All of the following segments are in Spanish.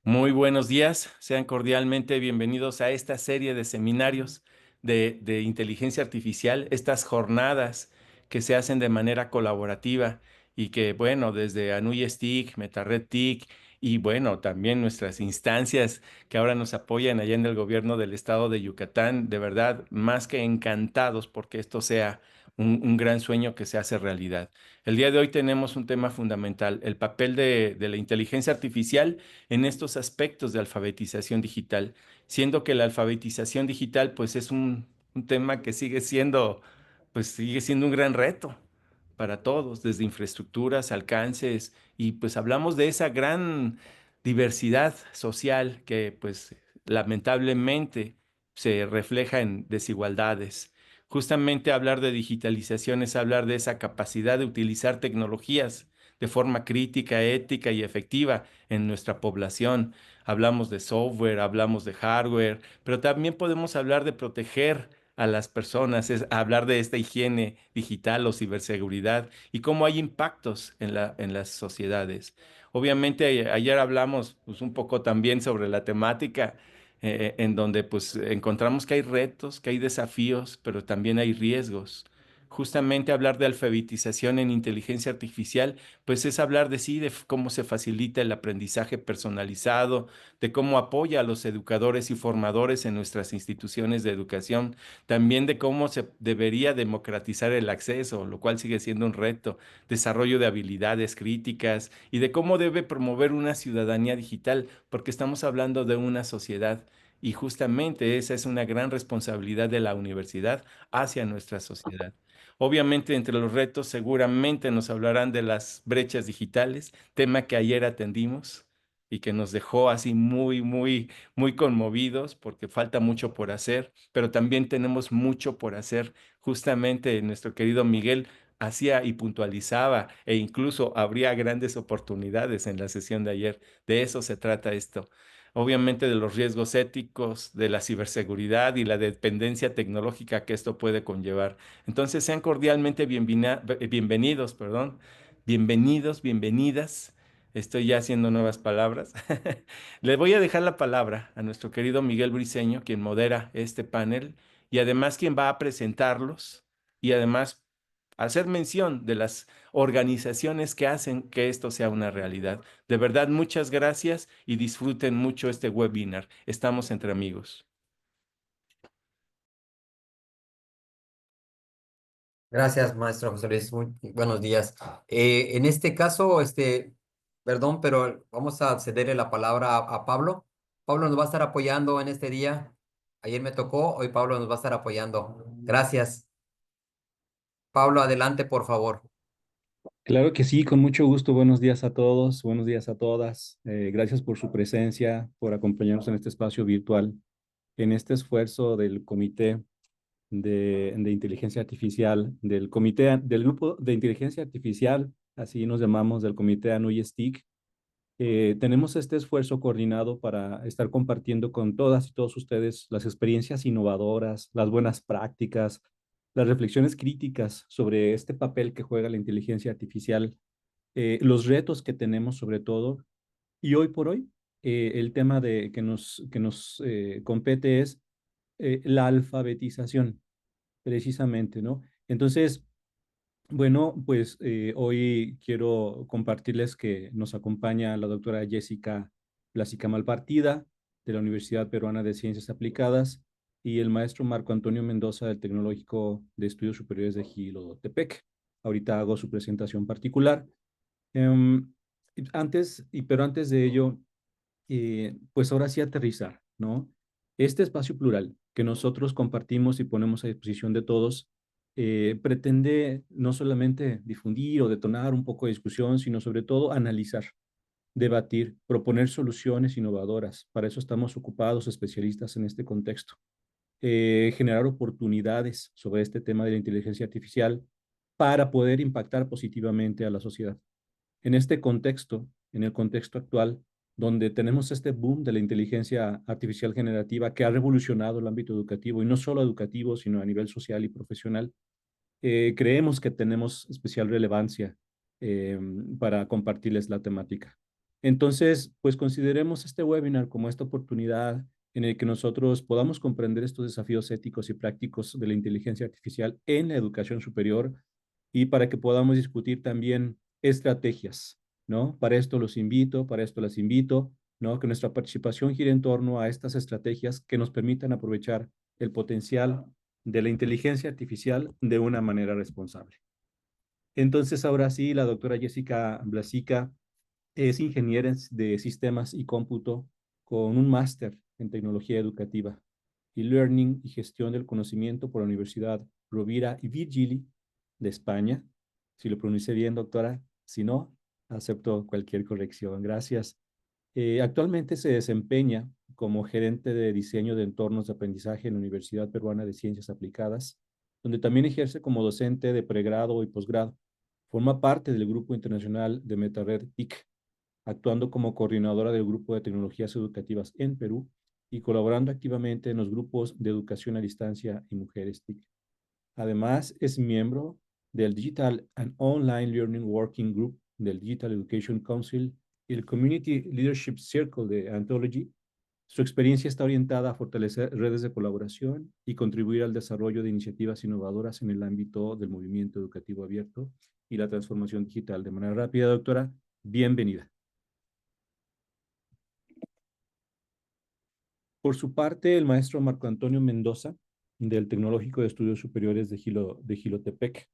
Muy buenos días, sean cordialmente bienvenidos a esta serie de seminarios de inteligencia artificial, estas jornadas que se hacen de manera colaborativa y que, bueno, desde Anuy STIC, MetaRed TIC y, bueno, también nuestras instancias que ahora nos apoyan allá en el gobierno del estado de Yucatán, de verdad, más que encantados porque esto sea un gran sueño que se hace realidad. El día de hoy tenemos un tema fundamental, el papel de la inteligencia artificial en estos aspectos de alfabetización digital, siendo que la alfabetización digital pues es un tema que sigue siendo un gran reto para todos, desde infraestructuras, alcances, y pues hablamos de esa gran diversidad social que pues lamentablemente se refleja en desigualdades. Justamente hablar de digitalización es hablar de esa capacidad de utilizar tecnologías de forma crítica, ética y efectiva en nuestra población. Hablamos de software, hablamos de hardware, pero también podemos hablar de proteger a las personas, es hablar de esta higiene digital o ciberseguridad y cómo hay impactos en las sociedades. Obviamente, ayer hablamos pues, un poco también sobre la temática en donde pues encontramos que hay retos, que hay desafíos, pero también hay riesgos. Justamente hablar de alfabetización en inteligencia artificial, pues es hablar de sí, cómo se facilita el aprendizaje personalizado, de cómo apoya a los educadores y formadores en nuestras instituciones de educación, también de cómo se debería democratizar el acceso, lo cual sigue siendo un reto, desarrollo de habilidades críticas y de cómo debe promover una ciudadanía digital, porque estamos hablando de una sociedad. Y justamente esa es una gran responsabilidad de la universidad hacia nuestra sociedad. Obviamente, entre los retos seguramente nos hablarán de las brechas digitales, tema que ayer atendimos y que nos dejó así muy conmovidos porque falta mucho por hacer, pero también tenemos mucho por hacer. Justamente nuestro querido Miguel hacía y puntualizaba e incluso habría grandes oportunidades en la sesión de ayer. De eso se trata esto. Obviamente de los riesgos éticos, de la ciberseguridad y la dependencia tecnológica que esto puede conllevar. Entonces, sean cordialmente bienvenidos, perdón, bienvenidos, bienvenidas. Estoy ya haciendo nuevas palabras. Le voy a dejar la palabra a nuestro querido Miguel Briceño, quien modera este panel y además quien va a presentarlos y además hacer mención de las organizaciones que hacen que esto sea una realidad. De verdad, muchas gracias y disfruten mucho este webinar. Estamos entre amigos. Gracias, maestro José Luis. Muy buenos días. En este caso, perdón, pero vamos a cederle la palabra a Pablo. Pablo nos va a estar apoyando en este día. Ayer me tocó, hoy Pablo nos va a estar apoyando. Gracias. Pablo, adelante, por favor. Claro que sí, con mucho gusto. Buenos días a todos, buenos días a todas. Gracias por su presencia, por acompañarnos en este espacio virtual, en este esfuerzo del Comité de Inteligencia Artificial, del Grupo de Inteligencia Artificial, así nos llamamos, del Comité ANUY STIC. Tenemos este esfuerzo coordinado para estar compartiendo con todas y todos ustedes las experiencias innovadoras, las buenas prácticas, las reflexiones críticas sobre este papel que juega la inteligencia artificial, los retos que tenemos sobre todo. Y hoy por hoy, el tema que nos compete es la alfabetización, precisamente, ¿no? Entonces, bueno, pues hoy quiero compartirles que nos acompaña la doctora Jessica Plácica Malpartida de la Universidad Peruana de Ciencias Aplicadas y el maestro Marco Antonio Mendoza del Tecnológico de Estudios Superiores de Gilotepec. Ahorita hago su presentación particular. Em, pero antes de ello, pues ahora sí aterrizar, ¿no? Este espacio plural que nosotros compartimos y ponemos a disposición de todos pretende no solamente difundir o detonar un poco de discusión, sino sobre todo analizar, debatir, proponer soluciones innovadoras. Para eso estamos ocupados, especialistas en este contexto. Generar oportunidades sobre este tema de la inteligencia artificial para poder impactar positivamente a la sociedad. En este contexto, en el contexto actual, donde tenemos este boom de la inteligencia artificial generativa que ha revolucionado el ámbito educativo, y no solo educativo, sino a nivel social y profesional, creemos que tenemos especial relevancia eh, para compartirles la temática. Entonces, pues consideremos este webinar como esta oportunidad en el que nosotros podamos comprender estos desafíos éticos y prácticos de la inteligencia artificial en la educación superior y para que podamos discutir también estrategias, ¿no? Para esto los invito, para esto las invito, ¿no? Que nuestra participación gire en torno a estas estrategias que nos permitan aprovechar el potencial de la inteligencia artificial de una manera responsable. Entonces, ahora sí, la doctora Jessica Blasica es ingeniera de sistemas y cómputo con un máster en tecnología educativa y learning y gestión del conocimiento por la Universidad Rovira y Virgili de España. Si lo pronuncié bien, doctora. Si no, acepto cualquier corrección. Gracias. Actualmente se desempeña como gerente de diseño de entornos de aprendizaje en la Universidad Peruana de Ciencias Aplicadas, donde también ejerce como docente de pregrado y posgrado. Forma parte del Grupo Internacional de MetaRed TIC, actuando como coordinadora del Grupo de Tecnologías Educativas en Perú y colaborando activamente en los grupos de educación a distancia y mujeres TIC. Además, es miembro del Digital and Online Learning Working Group del Digital Education Council y el Community Leadership Circle de Anthology. Su experiencia está orientada a fortalecer redes de colaboración y contribuir al desarrollo de iniciativas innovadoras en el ámbito del movimiento educativo abierto y la transformación digital. De manera rápida, doctora, bienvenida. Por su parte, el maestro Marco Antonio Mendoza, del Tecnológico de Estudios Superiores de Jilotepec,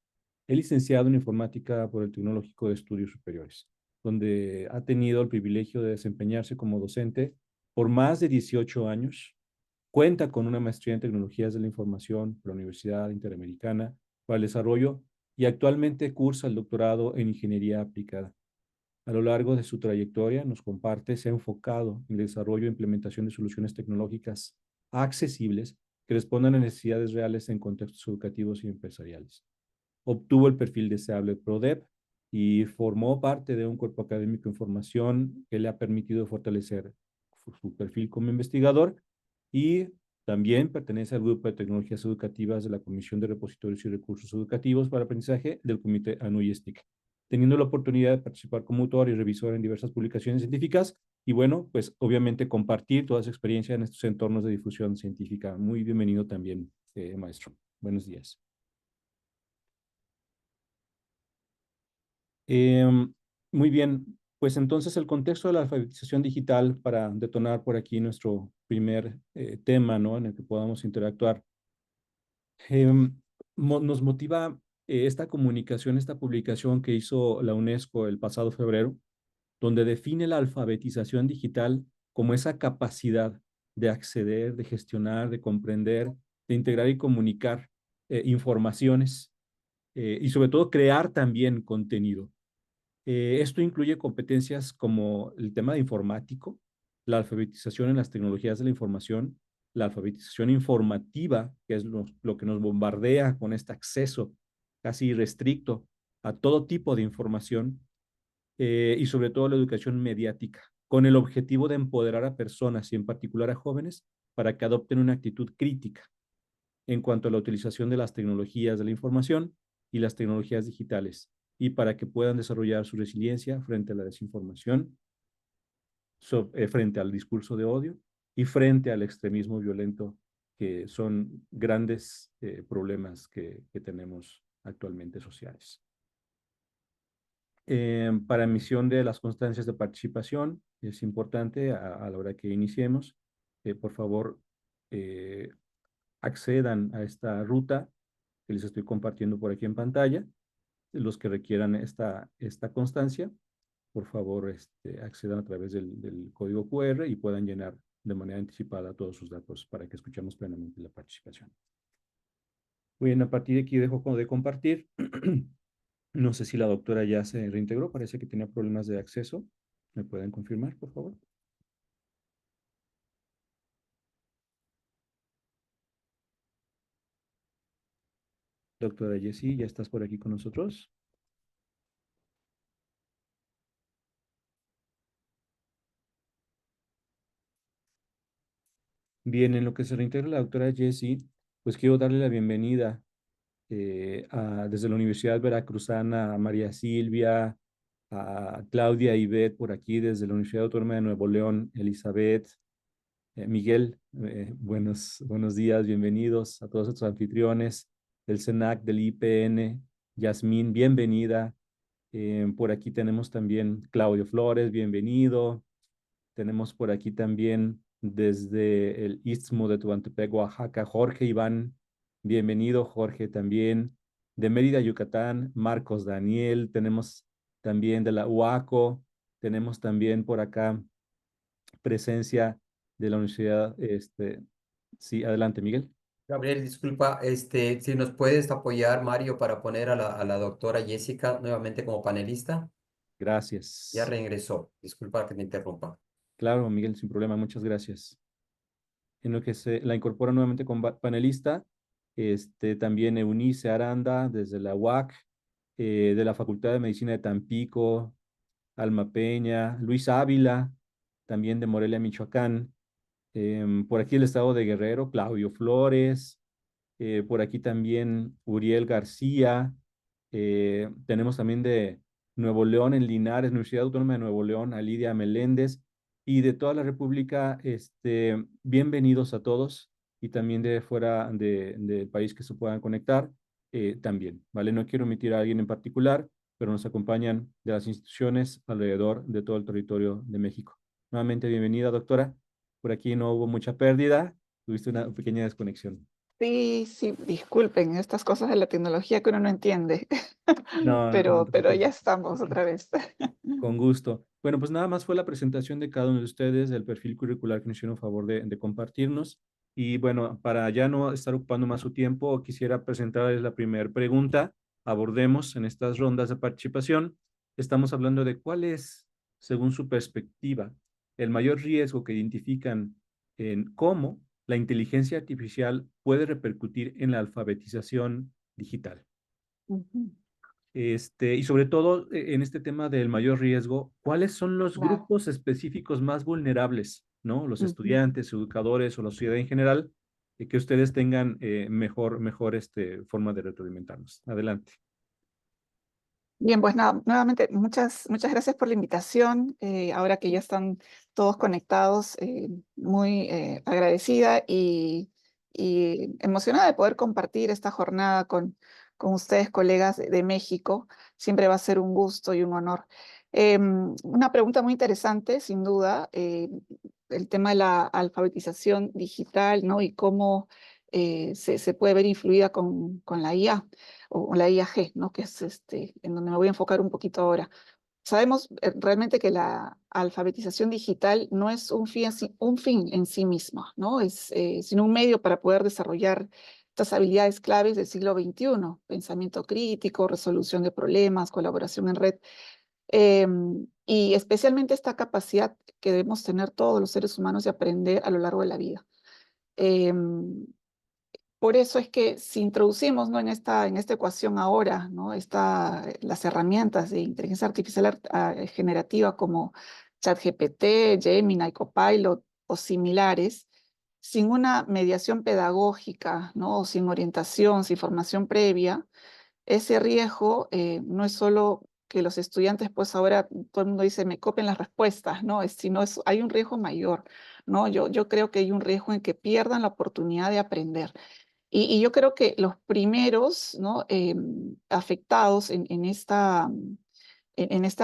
es licenciado en informática por el Tecnológico de Estudios Superiores, donde ha tenido el privilegio de desempeñarse como docente por más de 18 años. Cuenta con una maestría en tecnologías de la información por la Universidad Interamericana para el Desarrollo y actualmente cursa el doctorado en ingeniería aplicada. A lo largo de su trayectoria, nos comparte, se ha enfocado en el desarrollo e implementación de soluciones tecnológicas accesibles que respondan a necesidades reales en contextos educativos y empresariales. Obtuvo el perfil deseable PRODEP y formó parte de un cuerpo académico en formación que le ha permitido fortalecer su perfil como investigador y también pertenece al grupo de tecnologías educativas de la Comisión de Repositorios y Recursos Educativos para Aprendizaje del Comité ANUYESTIC, teniendo la oportunidad de participar como autor y revisor en diversas publicaciones científicas y bueno, pues obviamente compartir toda su experiencia en estos entornos de difusión científica. Muy bienvenido también, maestro. Buenos días. Eh, Muy bien, pues entonces el contexto de la alfabetización digital para detonar por aquí nuestro primer tema, ¿no? En el que podamos interactuar. Eh, Nos motiva esta comunicación, esta publicación que hizo la UNESCO el pasado febrero, donde define la alfabetización digital como esa capacidad de acceder, de gestionar, de comprender, de integrar y comunicar informaciones y sobre todo crear también contenido. Esto incluye competencias como el tema de informático, la alfabetización en las tecnologías de la información, la alfabetización informativa, que es lo que nos bombardea con este acceso casi irrestricto a todo tipo de información, y sobre todo la educación mediática, con el objetivo de empoderar a personas y en particular a jóvenes para que adopten una actitud crítica en cuanto a la utilización de las tecnologías de la información y las tecnologías digitales, y para que puedan desarrollar su resiliencia frente a la desinformación, frente al discurso de odio y frente al extremismo violento, que son grandes problemas que tenemos actualmente sociales. Para emisión de las constancias de participación, es importante a la hora que iniciemos, por favor, accedan a esta ruta que les estoy compartiendo por aquí en pantalla. Los que requieran esta constancia, por favor, accedan a través del código QR y puedan llenar de manera anticipada todos sus datos para que escuchemos plenamente la participación. Muy bien, a partir de aquí dejo de compartir. No sé si la doctora ya se reintegró, parece que tenía problemas de acceso. ¿Me pueden confirmar, por favor? Doctora Jessie, ¿ya estás por aquí con nosotros? Bien, en lo que se reintegra la doctora Jessie, pues quiero darle la bienvenida desde la Universidad Veracruzana a María Silvia, a Claudia y Beth por aquí desde la Universidad Autónoma de Nuevo León, Elizabeth, Miguel, buenos días, bienvenidos a todos estos anfitriones del CENAC, del IPN, Yasmín, bienvenida. Por aquí tenemos también Claudio Flores, bienvenido. Tenemos por aquí también desde el Istmo de Tehuantepec, Oaxaca, Jorge Iván, bienvenido Jorge también. De Mérida, Yucatán, Marcos Daniel, tenemos también de la UACO, tenemos también por acá presencia de la universidad, sí, adelante, Miguel. Gabriel, disculpa, si nos puedes apoyar, Mario, para poner a la doctora Jessica nuevamente como panelista. Ya Gracias. reingresó. Disculpa que te interrumpa. Claro, Miguel, sin problema, muchas gracias. En lo que se la incorpora nuevamente como panelista, también Eunice Aranda desde la UAC, de la Facultad de Medicina de Tampico, Alma Peña, Luis Ávila, también de Morelia, Michoacán, por aquí el estado de Guerrero, Claudio Flores, por aquí también Uriel García, tenemos también de Nuevo León en Linares, Universidad Autónoma de Nuevo León, a Lidia Meléndez, y de toda la República, bienvenidos a todos, y también de fuera del país que se puedan conectar, también, ¿vale? No quiero omitir a alguien en particular, pero nos acompañan de las instituciones alrededor de todo el territorio de México. Nuevamente, bienvenida, doctora. Por aquí no hubo mucha pérdida, tuviste una pequeña desconexión. Sí, sí, disculpen, estas cosas de la tecnología que uno no entiende, No, no te pero ya preocupes. estamos otra vez. Con gusto. Bueno, pues nada más fue la presentación de cada uno de ustedes, del perfil curricular que nos hicieron favor de compartirnos. Y bueno, para ya no estar ocupando más su tiempo, quisiera presentarles la primera pregunta. Abordemos en estas rondas de participación. Estamos hablando de cuál es, según su perspectiva, el mayor riesgo que identifican en cómo la inteligencia artificial puede repercutir en la alfabetización digital. Ujú, Y sobre todo en este tema del mayor riesgo, ¿cuáles son los claro. grupos específicos más vulnerables, ¿no? Los Ujú. estudiantes, educadores o la sociedad en general, que ustedes tengan mejor forma de retroalimentarnos. Adelante. Bien, pues nada, nuevamente muchas gracias por la invitación. Ahora que ya están todos conectados, muy agradecida y emocionada de poder compartir esta jornada con ustedes, colegas de México. Siempre va a ser un gusto y un honor. Una pregunta muy interesante, sin duda, el tema de la alfabetización digital, ¿no? Y cómo se puede ver influida con la IA o la IAG, ¿no? Que es en donde me voy a enfocar un poquito ahora. Sabemos realmente que la alfabetización digital no es un fin en sí mismo, ¿no? Es, sino un medio para poder desarrollar estas habilidades claves del siglo XXI: pensamiento crítico, resolución de problemas, colaboración en red, y especialmente esta capacidad que debemos tener todos los seres humanos de aprender a lo largo de la vida. Em, por eso es que si introducimos, ¿no? En esta ecuación ahora, ¿no? Las herramientas de inteligencia artificial generativa como ChatGPT, Gemini, Copilot o similares, sin una mediación pedagógica, ¿no? O sin orientación, sin formación previa, ese riesgo no es solo que los estudiantes, pues ahora todo el mundo dice, me copien las respuestas, ¿no? Sino hay un riesgo mayor, ¿no? Yo creo que hay un riesgo en que pierdan la oportunidad de aprender. Y yo creo que los primeros, ¿no? Afectados en esta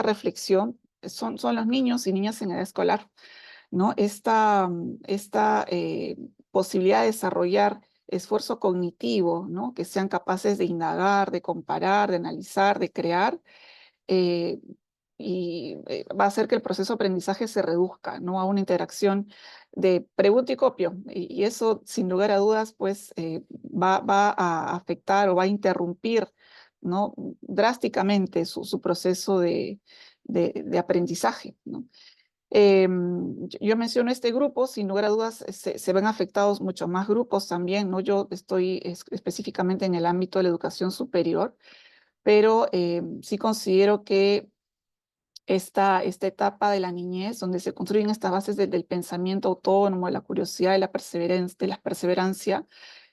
reflexión son los niños y niñas en edad escolar, ¿no? Esta posibilidad de desarrollar esfuerzo cognitivo, ¿no? Que sean capaces de indagar, de comparar, de analizar, de crear, eh, va a hacer que el proceso de aprendizaje se reduzca, ¿no? A una interacción de pregunta y copio. Y eso, sin lugar a dudas, pues va a afectar o va a interrumpir, ¿no? Drásticamente su proceso de aprendizaje, ¿no? Yo menciono este grupo, sin lugar a dudas se ven afectados muchos más grupos también, ¿no? Yo estoy específicamente en el ámbito de la educación superior, pero sí considero que esta etapa de la niñez, donde se construyen estas bases del pensamiento autónomo, de la curiosidad, de la perseverancia,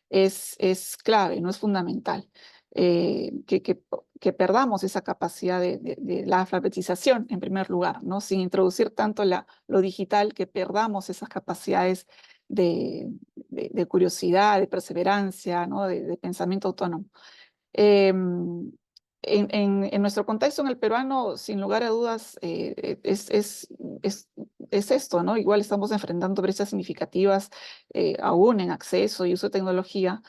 es clave, no es fundamental. que perdamos esa capacidad de la alfabetización, en primer lugar, ¿no? Sin introducir tanto lo digital, que perdamos esas capacidades de curiosidad, de perseverancia, ¿no? De pensamiento autónomo. En nuestro contexto, en el peruano, sin lugar a dudas, es esto, ¿no? Igual estamos enfrentando brechas significativas aún en acceso y uso de tecnología,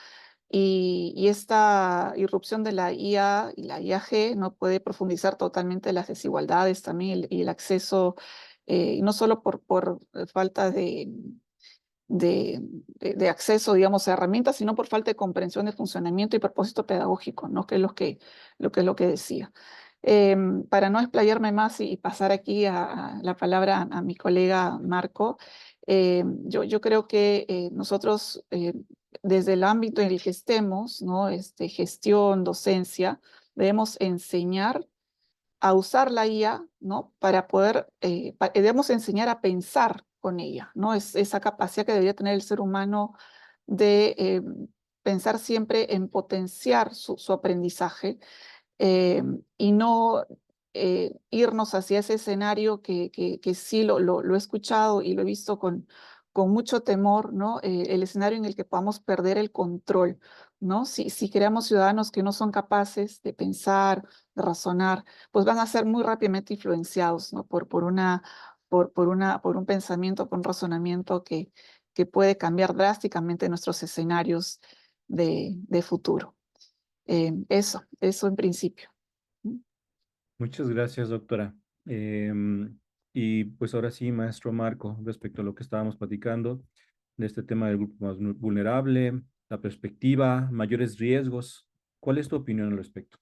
y esta irrupción de la IA y la IAG no puede profundizar totalmente las desigualdades también y el acceso, y no solo por falta de acceso, digamos, a herramientas, sino por falta de comprensión de funcionamiento y propósito pedagógico, ¿no? Que es lo que decía. Para no explayarme más y pasar aquí a la palabra a mi colega Marco, yo creo que nosotros, desde el ámbito en el que estemos, ¿no? Gestión, docencia, debemos enseñar a usar la IA, ¿no? Para poder, debemos enseñar a pensar con ella, ¿no? Es esa capacidad que debería tener el ser humano de pensar siempre en potenciar su aprendizaje, y no irnos hacia ese escenario que sí lo he escuchado y lo he visto con mucho temor, ¿no? El escenario en el que podamos perder el control, ¿no? Si creamos ciudadanos que no son capaces de pensar, de razonar, pues van a ser muy rápidamente influenciados, ¿no? Por un pensamiento, por un razonamiento que puede cambiar drásticamente nuestros escenarios de futuro. Eso en principio. Muchas gracias, doctora. Y pues ahora sí, maestro Marco, respecto a lo que estábamos platicando de este tema del grupo más vulnerable, la perspectiva, mayores riesgos, ¿cuál es tu opinión al respecto?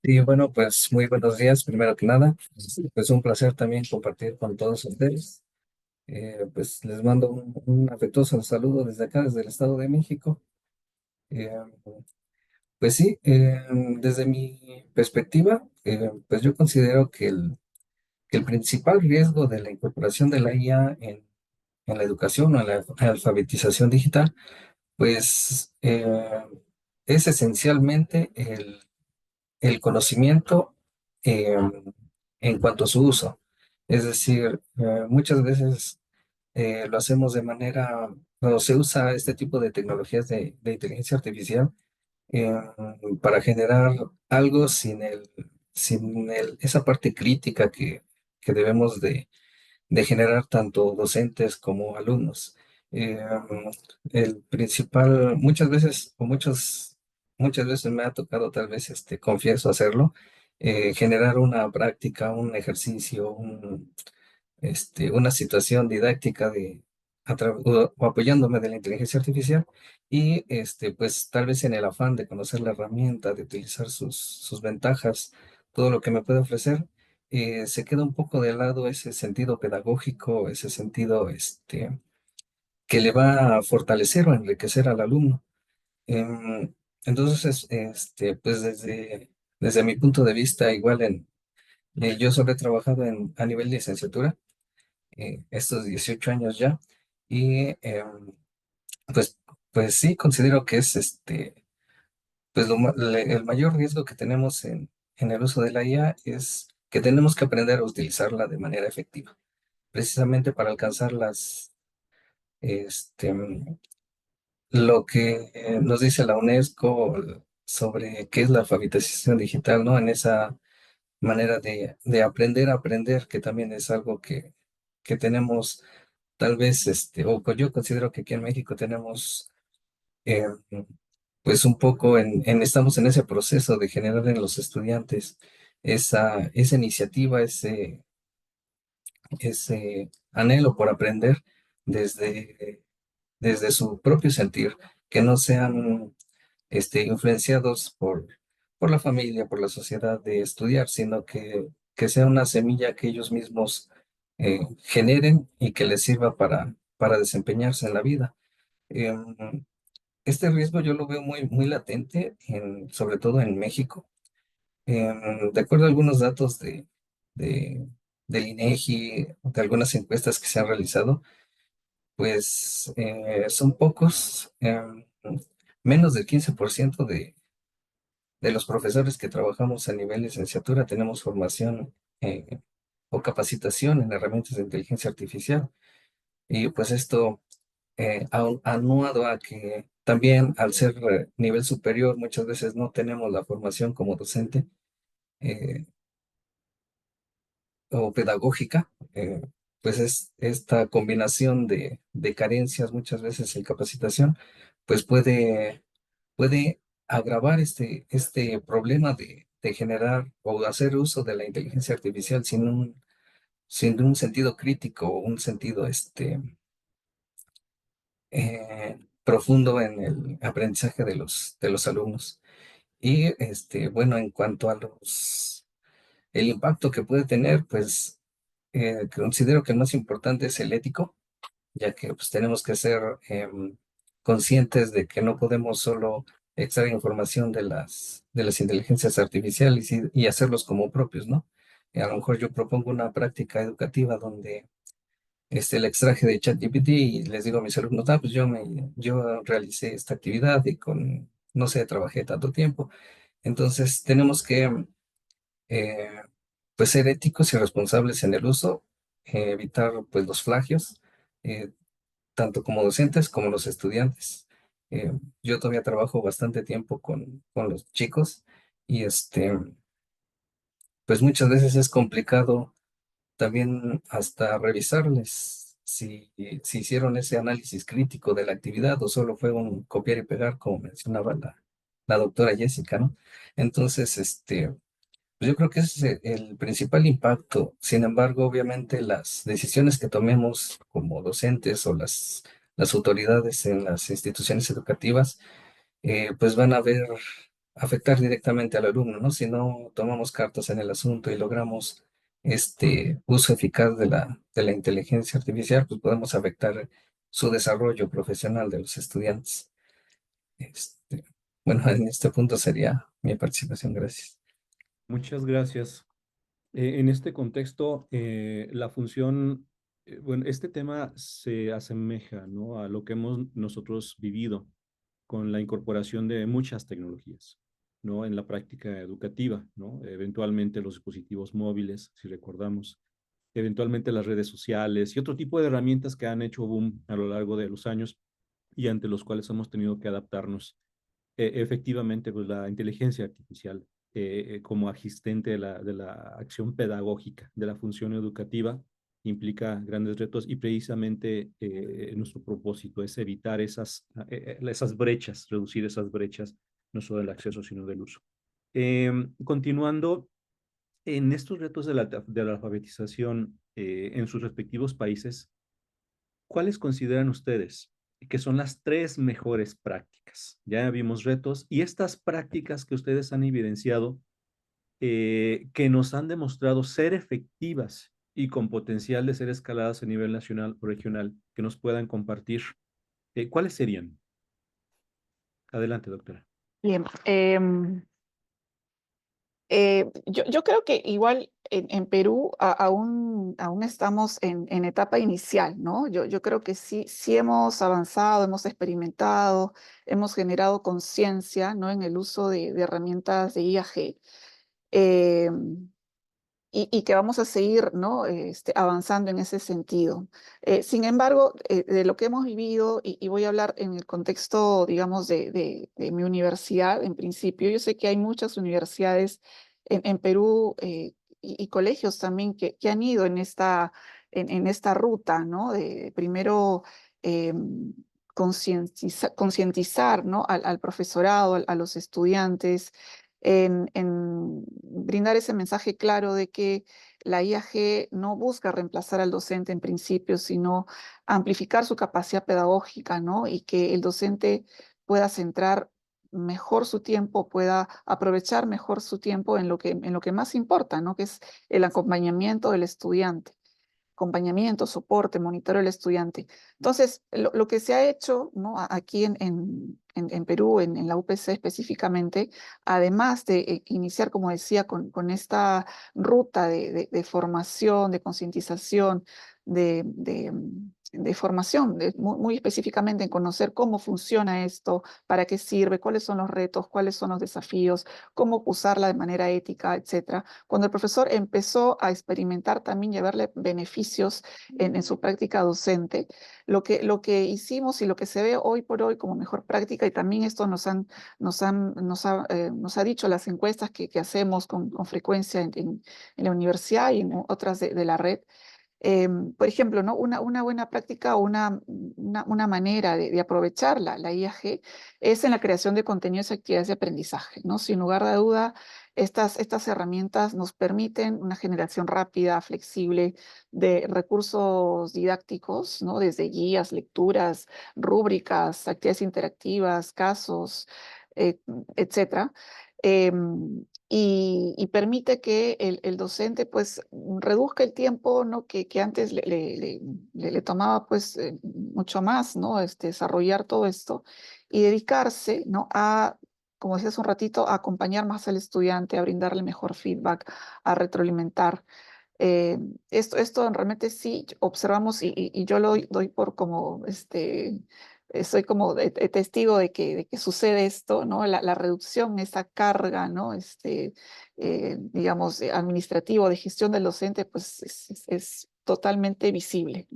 Sí, bueno, pues muy buenos días, primero que nada. Pues un placer también compartir con todos ustedes. Pues les mando un afectuoso saludo desde acá, desde el Estado de México. Eh, pues sí, desde mi perspectiva, pues yo considero que el principal riesgo de la incorporación de la IA en la educación o en la alfabetización digital, pues es esencialmente el conocimiento eh, en cuanto a su uso. Es decir, muchas veces lo hacemos de manera, cuando se usa este tipo de tecnologías de inteligencia artificial eh, para generar algo esa parte crítica que debemos de generar tanto docentes como alumnos. Eh, el principal, muchas veces me ha tocado, tal vez, confieso hacerlo, generar una práctica, un ejercicio, una situación didáctica o apoyándome de la inteligencia artificial y pues tal vez en el afán de conocer la herramienta, de utilizar sus ventajas, todo lo que me puede ofrecer, se queda un poco de lado ese sentido pedagógico, ese sentido que le va a fortalecer o enriquecer al alumno. Em, entonces, pues desde mi punto de vista, igual yo solo he trabajado a nivel de licenciatura estos 18 años ya. Y pues, pues sí, considero que es pues el mayor riesgo que tenemos en el uso de la IA es que tenemos que aprender a utilizarla de manera efectiva, precisamente para alcanzar este, lo que nos dice la UNESCO sobre qué es la alfabetización digital, ¿no? En esa manera de aprender a aprender, que también es algo que tenemos. Tal vez, yo considero que aquí en México tenemos, eh, pues un poco estamos en ese proceso de generar en los estudiantes esa iniciativa, ese anhelo por aprender desde su propio sentir, que no sean, influenciados por la familia, por la sociedad de estudiar, sino que sea una semilla que ellos mismos generen y que les sirva para desempeñarse en la vida. Em, este riesgo yo lo veo muy latente, sobre todo en México. De acuerdo a algunos datos de, del INEGI, de algunas encuestas que se han realizado, pues son pocos, menos del 15% de los profesores que trabajamos a nivel licenciatura tenemos formación o capacitación en herramientas de inteligencia artificial. Y pues esto aunado a que también al ser nivel superior muchas veces no tenemos la formación como docente eh, o pedagógica, pues es esta combinación de carencias muchas veces en capacitación, pues puede agravar este problema de generar o hacer uso de la inteligencia artificial sin un sentido crítico o un sentido profundo en el aprendizaje de los alumnos. Y bueno, en cuanto a el impacto que puede tener, pues considero que el más importante es el ético, ya que pues, tenemos que ser conscientes de que no podemos solo extraer información de las inteligencias artificiales y hacerlos como propios, ¿no? A lo mejor yo propongo una práctica educativa donde le extraje de ChatGPT y les digo a mis alumnos, ah, pues yo realicé esta actividad y no sé, trabajé tanto tiempo. Entonces tenemos que eh, pues ser éticos y responsables en el uso, evitar pues los plagios, eh, tanto como docentes como los estudiantes. Eh, yo todavía trabajo bastante tiempo con los chicos y pues muchas veces es complicado también hasta revisarles si hicieron ese análisis crítico de la actividad o solo fue un copiar y pegar, como mencionaba la doctora Jessica, ¿no? Entonces, pues yo creo que ese es el principal impacto. Sin embargo, obviamente las decisiones que tomemos como docentes o las autoridades en las instituciones educativas, pues van a ver afectar directamente al alumno, ¿no? Si no tomamos cartas en el asunto y logramos este uso eficaz de la inteligencia artificial, pues podemos afectar su desarrollo profesional de los estudiantes. Este, bueno, en este punto sería mi participación. Gracias. Muchas gracias. En este contexto, la función, bueno, este tema se asemeja, ¿no?, a lo que hemos nosotros vivido con la incorporación de muchas tecnologías, ¿no?, en la práctica educativa, ¿no? Eventualmente los dispositivos móviles, si recordamos, eventualmente las redes sociales y otro tipo de herramientas que han hecho boom a lo largo de los años y ante los cuales hemos tenido que adaptarnos. Efectivamente, pues la inteligencia artificial como asistente de la acción pedagógica, de la función educativa, implica grandes retos y precisamente nuestro propósito es evitar esas brechas, reducir esas brechas, no solo del acceso, sino del uso. Continuando, en estos retos de la alfabetización en sus respectivos países, ¿cuáles consideran ustedes que son las tres mejores prácticas? Ya vimos retos y estas prácticas que ustedes han evidenciado, que nos han demostrado ser efectivas y con potencial de ser escaladas a nivel nacional o regional, que nos puedan compartir, ¿cuáles serían? Adelante, doctora. Bien, yo creo que igual en Perú aún estamos en etapa inicial, ¿no? Yo creo que sí hemos avanzado, hemos experimentado, hemos generado conciencia, ¿no?, en el uso de herramientas de IAG. Y que vamos a seguir, ¿no?, avanzando en ese sentido. Sin embargo, de lo que hemos vivido, y voy a hablar en el contexto, digamos, de mi universidad, en principio, yo sé que hay muchas universidades en Perú y colegios también que han ido en esta ruta, ¿no?, de primero concientizar, ¿no?, al profesorado, a los estudiantes, en brindar ese mensaje claro de que la IAG no busca reemplazar al docente en principio, sino amplificar su capacidad pedagógica, ¿no?, y que el docente pueda centrar mejor su tiempo, pueda aprovechar mejor su tiempo en lo que más importa, ¿no?, que es el acompañamiento del estudiante. Acompañamiento, soporte, monitoreo del estudiante. Entonces, lo que se ha hecho, ¿no?, aquí en Perú, en la UPC específicamente, además de iniciar, como decía, con esta ruta de formación, de concientización, de de formación, muy específicamente en conocer cómo funciona esto, para qué sirve, cuáles son los retos, cuáles son los desafíos, cómo usarla de manera ética, etcétera. Cuando el profesor empezó a experimentar también y a verle beneficios en su práctica docente, lo que hicimos y lo que se ve hoy por hoy como mejor práctica, y también esto nos ha dicho las encuestas que hacemos con frecuencia en la universidad y en otras de la red. Por ejemplo, ¿no? Una buena práctica o una manera de aprovechar la IAG es en la creación de contenidos y actividades de aprendizaje, ¿no? Sin lugar a duda, estas herramientas nos permiten una generación rápida, flexible de recursos didácticos, ¿no? Desde guías, lecturas, rúbricas, actividades interactivas, casos, eh, etcétera. Y permite que el docente pues reduzca el tiempo, ¿no? que antes le tomaba pues mucho más, ¿no? Desarrollar todo esto y dedicarse, ¿no? A, como decía hace un ratito, a acompañar más al estudiante, a brindarle mejor feedback, a retroalimentar. Eh, esto realmente sí observamos y yo lo doy por como, soy como testigo de que sucede esto, ¿no? La reducción, esa carga, ¿no? Digamos, administrativo de gestión del docente, pues es totalmente visible.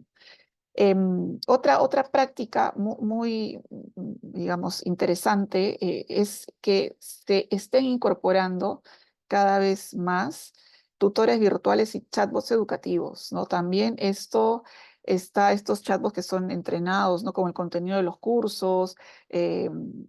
Otra práctica muy, digamos, interesante es que se estén incorporando cada vez más tutores virtuales y chatbots educativos, ¿no? También estos chatbots que son entrenados, ¿no? Con el contenido de los cursos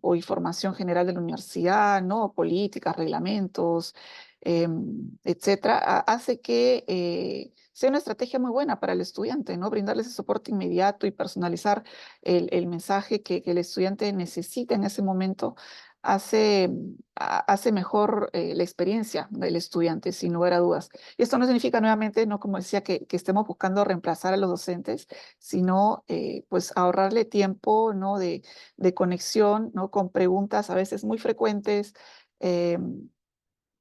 o información general de la universidad, ¿no? Políticas, reglamentos, etcétera, hace que sea una estrategia muy buena para el estudiante, ¿no? Brindarle ese soporte inmediato y personalizar el mensaje que el estudiante necesita en ese momento hace mejor la experiencia del estudiante, sin lugar a dudas. Y esto no significa nuevamente, no como decía, que estemos buscando reemplazar a los docentes, sino pues ahorrarle tiempo, ¿no? De conexión, ¿no? Con preguntas a veces muy frecuentes.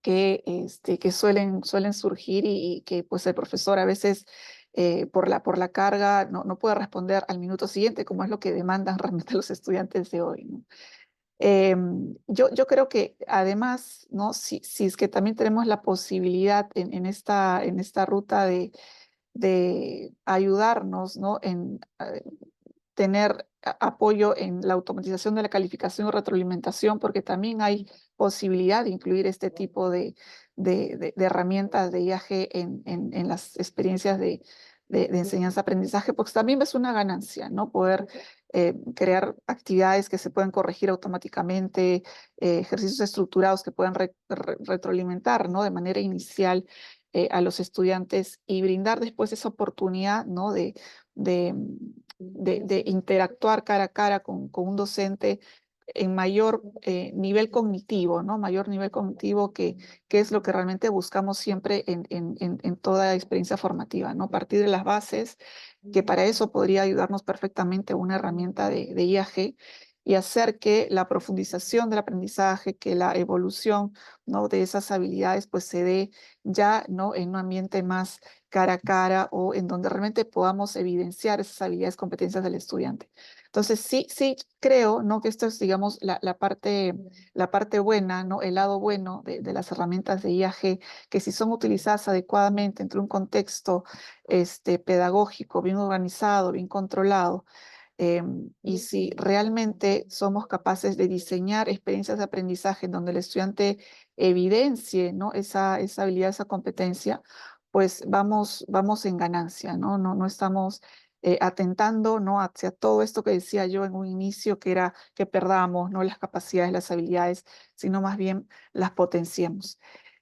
Que suelen surgir y que pues el profesor a veces por la carga no puede responder al minuto siguiente, como es lo que demandan realmente los estudiantes de hoy, ¿no? Yo creo que además, ¿no? Si es que también tenemos la posibilidad en esta ruta de ayudarnos, ¿no? En tener apoyo en la automatización de la calificación y retroalimentación, porque también hay posibilidad de incluir este tipo de herramientas de IAG en las experiencias de enseñanza-aprendizaje, porque también es una ganancia, ¿no? Poder crear actividades que se pueden corregir automáticamente, ejercicios estructurados que puedan retroalimentar, ¿no? De manera inicial a los estudiantes y brindar después esa oportunidad, ¿no? De, de interactuar cara a cara con un docente en mayor nivel cognitivo, ¿no? Mayor nivel cognitivo que es lo que realmente buscamos siempre en toda experiencia formativa, ¿no? Partir de las bases, que para eso podría ayudarnos perfectamente una herramienta de IAG y hacer que la profundización del aprendizaje, que la evolución, ¿no? De esas habilidades pues se dé ya, ¿no? En un ambiente más cara a cara o en donde realmente podamos evidenciar esas habilidades, competencias del estudiante. Entonces, sí creo, ¿no? Que esto es, digamos, la parte buena, ¿no? El lado bueno de las herramientas de IAG, que si son utilizadas adecuadamente entre un contexto pedagógico, bien organizado, bien controlado, y si realmente somos capaces de diseñar experiencias de aprendizaje en donde el estudiante evidencie, ¿no? esa habilidad, esa competencia, pues vamos en ganancia, ¿no? No estamos atentando, ¿no? Hacia todo esto que decía yo en un inicio, que era que perdamos, ¿no? Las capacidades, las habilidades, sino más bien las potenciemos.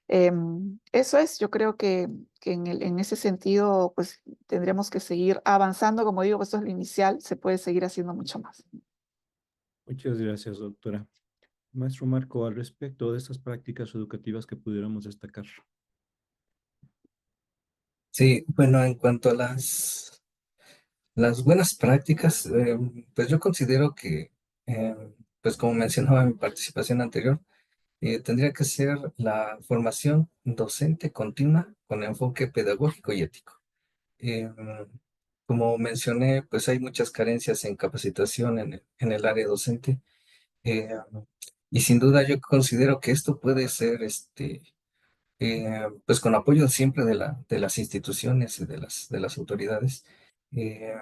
Eso es, yo creo que en ese sentido, pues tendremos que seguir avanzando, como digo, esto es lo inicial, se puede seguir haciendo mucho más. Muchas gracias, doctora. Maestro Marco, al respecto de estas prácticas educativas que pudiéramos destacar. Sí, bueno, en cuanto a las buenas prácticas, pues yo considero que, eh, pues como mencionaba en mi participación anterior, tendría que ser la formación docente continua con enfoque pedagógico y ético. Eh, como mencioné, pues hay muchas carencias en capacitación en el área docente. eh, y sin duda yo considero que esto puede ser, pues con apoyo siempre de las instituciones y de las autoridades, eh,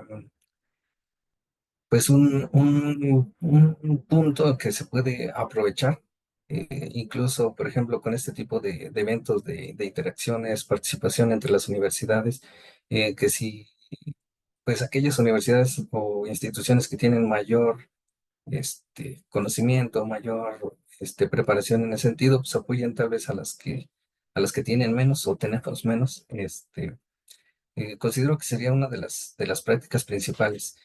pues un punto que se puede aprovechar, incluso, por ejemplo, con este tipo de eventos de interacciones, participación entre las universidades, que si, pues aquellas universidades o instituciones que tienen mayor conocimiento, mayor preparación en ese sentido, pues apoyen tal vez a las que tienen menos o tenemos menos. Considero que sería una de las prácticas principales.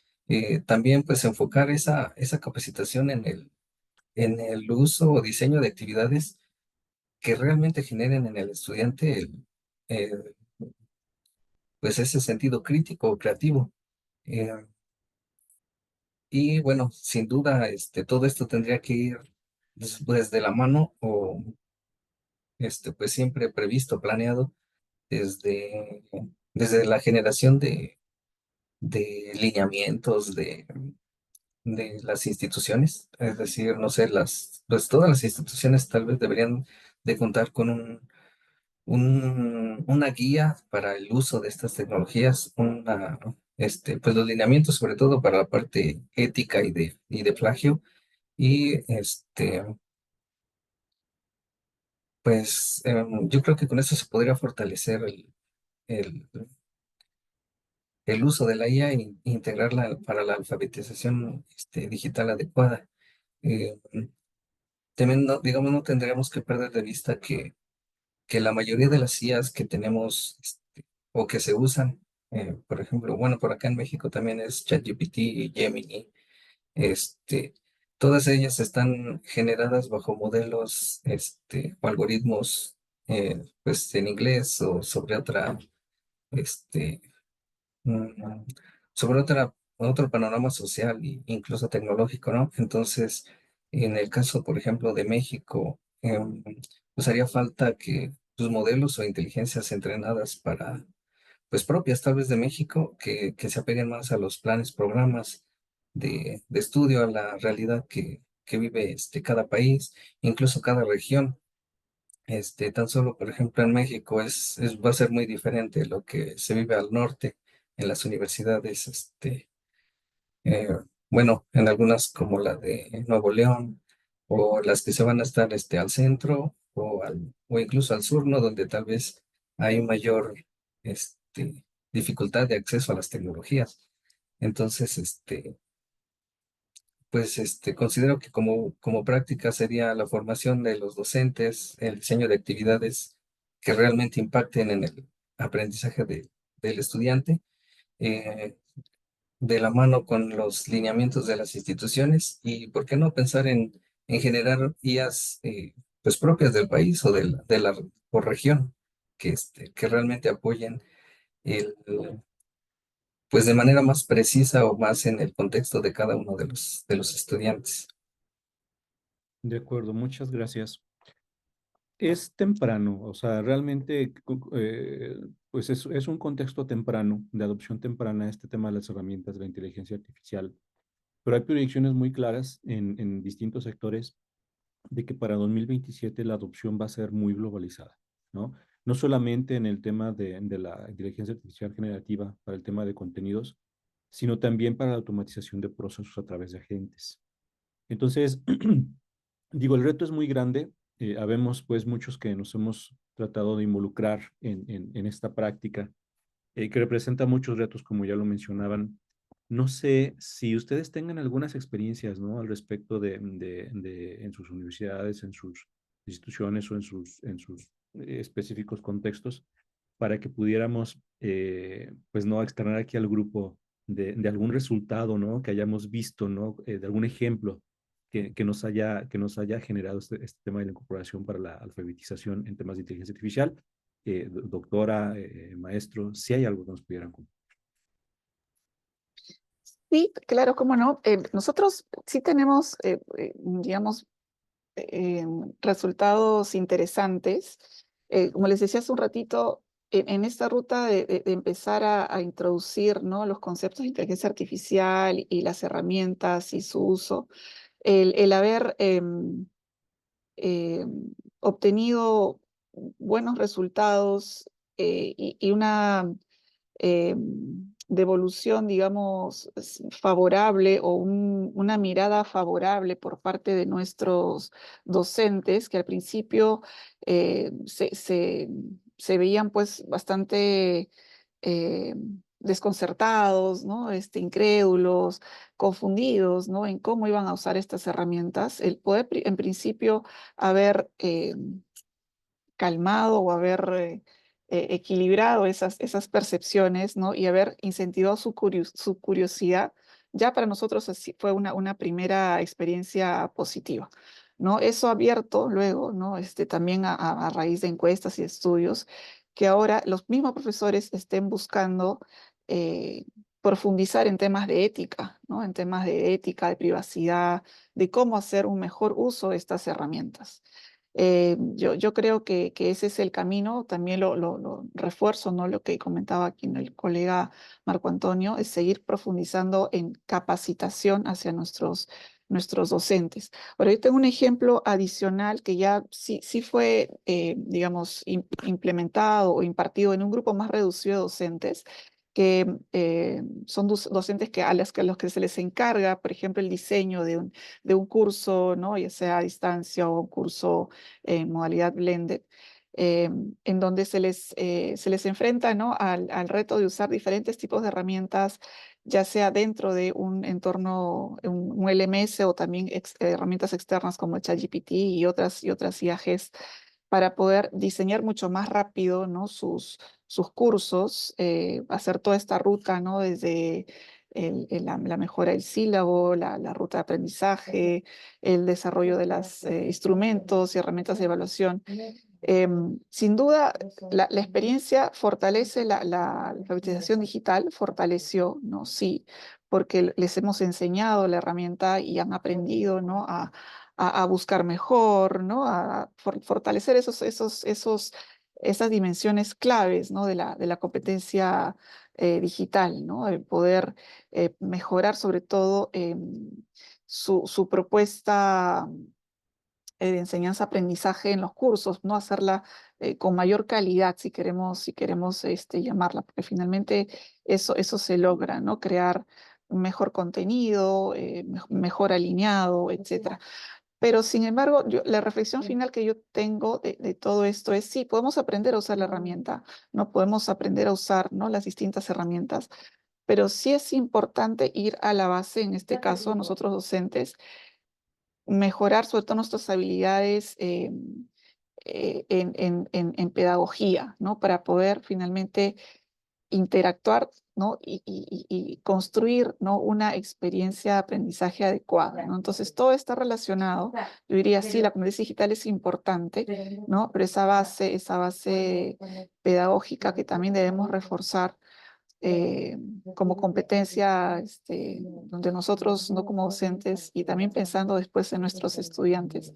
También pues enfocar esa capacitación en el uso o diseño de actividades que realmente generen en el estudiante pues ese sentido crítico o creativo. Eh, y bueno, sin duda, todo esto tendría que ir pues, de la mano o pues siempre previsto, planeado desde, desde la generación de lineamientos de las instituciones. Es decir, no sé, pues todas las instituciones tal vez deberían de contar con una guía para el uso de estas tecnologías, pues los lineamientos sobre todo para la parte ética y de plagio. Y pues yo creo que con eso se podría fortalecer el, el uso de la IA e integrarla para la alfabetización digital adecuada. Eh, También, digamos, no tendríamos que perder de vista que la mayoría de las IAs que tenemos o que se usan, por ejemplo, bueno, por acá en México también es ChatGPT, Gemini, este, todas ellas están generadas bajo modelos o algoritmos pues en inglés o sobre este, mm, sobre otro panorama social e incluso tecnológico, ¿no? Entonces, en el caso, por ejemplo, de México, pues haría falta que sus modelos o inteligencias entrenadas pues propias tal vez de México, que se apeguen más a los planes, programas de estudio, a la realidad que vive cada país, incluso cada región. Tan solo, por ejemplo, en México va a ser muy diferente lo que se vive al norte en las universidades, eh, bueno, en algunas como la de Nuevo León, o las que se van a estar al centro, o incluso al sur, ¿no? Donde tal vez hay mayor dificultad de acceso a las tecnologías. Entonces, pues considero que como práctica sería la formación de los docentes, el diseño de actividades que realmente impacten en el aprendizaje del estudiante, eh, de la mano con los lineamientos de las instituciones y, ¿por qué no pensar en generar IAs pues propias del país o por región que realmente apoyen el, pues de manera más precisa o más en el contexto de cada uno de los estudiantes? De acuerdo, muchas gracias. Es temprano, o sea, realmente, pues es un contexto temprano, de adopción temprana, este tema de las herramientas de la inteligencia artificial, pero hay proyecciones muy claras en distintos sectores de que para 2027 la adopción va a ser muy globalizada, ¿no? No solamente en el tema de la inteligencia artificial generativa para el tema de contenidos, sino también para la automatización de procesos a través de agentes. Entonces, digo, el reto es muy grande. Habemos pues muchos que nos hemos tratado de involucrar en esta práctica, que representa muchos retos, como ya lo mencionaban. No sé si ustedes tengan algunas experiencias, ¿no? Al respecto en sus universidades, en sus instituciones o en sus específicos contextos, para que pudiéramos, pues, no externar aquí al grupo de algún resultado, ¿no? Que hayamos visto, ¿no? De algún ejemplo que nos haya generado este tema de la incorporación para la alfabetización en temas de inteligencia artificial. Doctora, maestro, si hay algo que nos pudieran contar. Sí, claro, cómo no. Nosotros sí tenemos, digamos, resultados interesantes. Como les decía hace un ratito, en esta ruta de empezar a introducir, ¿no?, los conceptos de inteligencia artificial y las herramientas y su uso, el haber obtenido buenos resultados y una devolución, digamos, favorable o una mirada favorable por parte de nuestros docentes, que al principio se veían pues bastante eh, desconcertados, ¿no? Incrédulos, confundidos, ¿no?, en cómo iban a usar estas herramientas. El poder, en principio, haber calmado o haber equilibrado esas percepciones, ¿no?, y haber incentivado su curiosidad, ya para nosotros así fue una primera experiencia positiva, ¿no? Eso ha abierto luego, ¿no?, también a raíz de encuestas y estudios, que ahora los mismos profesores estén buscando eh, profundizar en temas de ética, ¿no?, en temas de ética, de privacidad, de cómo hacer un mejor uso de estas herramientas. Yo creo que ese es el camino, también lo refuerzo, ¿no?, lo que comentaba aquí el colega Marco Antonio, es seguir profundizando en capacitación hacia nuestros docentes. Ahora, yo tengo un ejemplo adicional que ya sí fue, digamos, implementado o impartido en un grupo más reducido de docentes, que son docentes a los que se les encarga, por ejemplo, el diseño de un curso, ¿no?, ya sea a distancia o un curso en modalidad blended, eh, en donde se les enfrenta, ¿no?, al reto de usar diferentes tipos de herramientas, ya sea dentro de un entorno, un LMS o también herramientas externas como el ChatGPT y otras IAGs, para poder diseñar mucho más rápido, ¿no?, sus cursos, hacer toda esta ruta, ¿no?, desde la mejora del sílabo, la ruta de aprendizaje, el desarrollo de los instrumentos y herramientas de evaluación. Sin duda, la experiencia fortalece la alfabetización digital, fortaleció, ¿no? Sí, porque les hemos enseñado la herramienta y han aprendido, ¿no?, a buscar mejor, ¿no?, a fortalecer esas dimensiones claves, ¿no?, de la competencia digital, ¿no?, el poder mejorar sobre todo su propuesta de enseñanza-aprendizaje en los cursos, ¿no?, hacerla con mayor calidad, si queremos llamarla, porque finalmente eso se logra, ¿no?, crear un mejor contenido, mejor alineado, etcétera. Pero sin embargo, la reflexión final que yo tengo de todo esto es, sí, podemos aprender a usar la herramienta, no podemos aprender a usar, ¿no?, las distintas herramientas, pero sí es importante ir a la base, en este caso, nosotros docentes, mejorar sobre todo nuestras habilidades en pedagogía, ¿no?, para poder finalmente interactuar, ¿no?, y construir, ¿no?, una experiencia de aprendizaje adecuada, ¿no? Entonces, todo está relacionado. Yo diría, sí, la competencia digital es importante, ¿no?, pero esa base pedagógica que también debemos reforzar como competencia, donde nosotros, no como docentes, y también pensando después en nuestros estudiantes,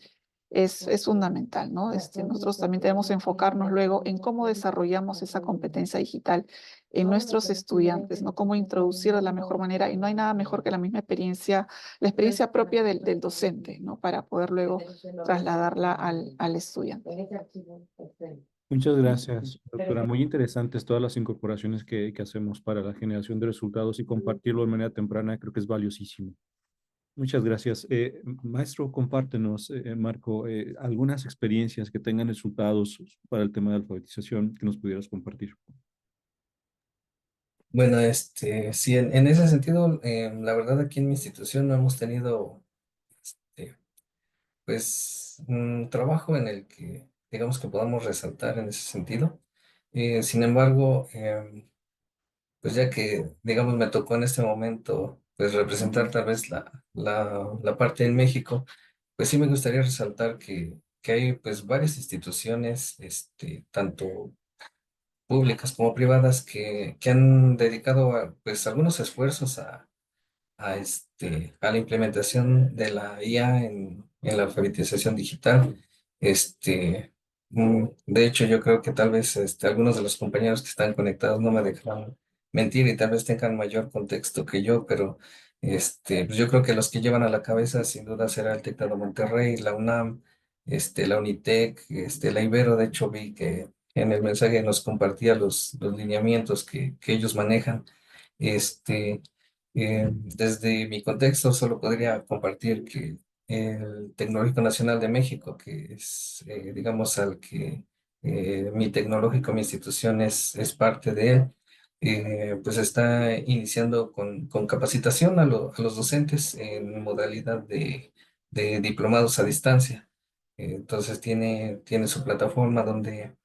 es fundamental, ¿no? Nosotros también debemos enfocarnos luego en cómo desarrollamos esa competencia digital en nuestros estudiantes, ¿no? Cómo introducir de la mejor manera, y no hay nada mejor que la experiencia propia del docente, ¿no?, para poder luego trasladarla al estudiante. Muchas gracias, doctora. Muy interesantes todas las incorporaciones que hacemos para la generación de resultados y compartirlo de manera temprana, creo que es valiosísimo. Muchas gracias. Maestro, compártenos, Marco, algunas experiencias que tengan resultados para el tema de alfabetización que nos pudieras compartir. Bueno, sí, en ese sentido, la verdad aquí en mi institución no hemos tenido, eh, pues, un trabajo en el que, digamos que podamos resaltar en ese sentido. Sin embargo, pues ya que, digamos, me tocó en este momento, pues, representar tal vez la parte en México, pues sí me gustaría resaltar que hay, pues, varias instituciones, tanto públicas como privadas, que han dedicado, pues, algunos esfuerzos a la implementación de la IA en la alfabetización digital. De hecho, yo creo que tal vez algunos de los compañeros que están conectados no me dejarán mentir y tal vez tengan mayor contexto que yo, pero pues yo creo que los que llevan a la cabeza sin duda será el TEC de Monterrey, la UNAM, la UNITEC, la Ibero. De hecho, vi que en el mensaje nos compartía los lineamientos que ellos manejan. Este, Desde mi contexto solo podría compartir que el Tecnológico Nacional de México, que es, digamos, al que mi tecnológico, mi institución es parte de él, pues está iniciando con capacitación a los docentes en modalidad de diplomados a distancia. Entonces tiene su plataforma donde,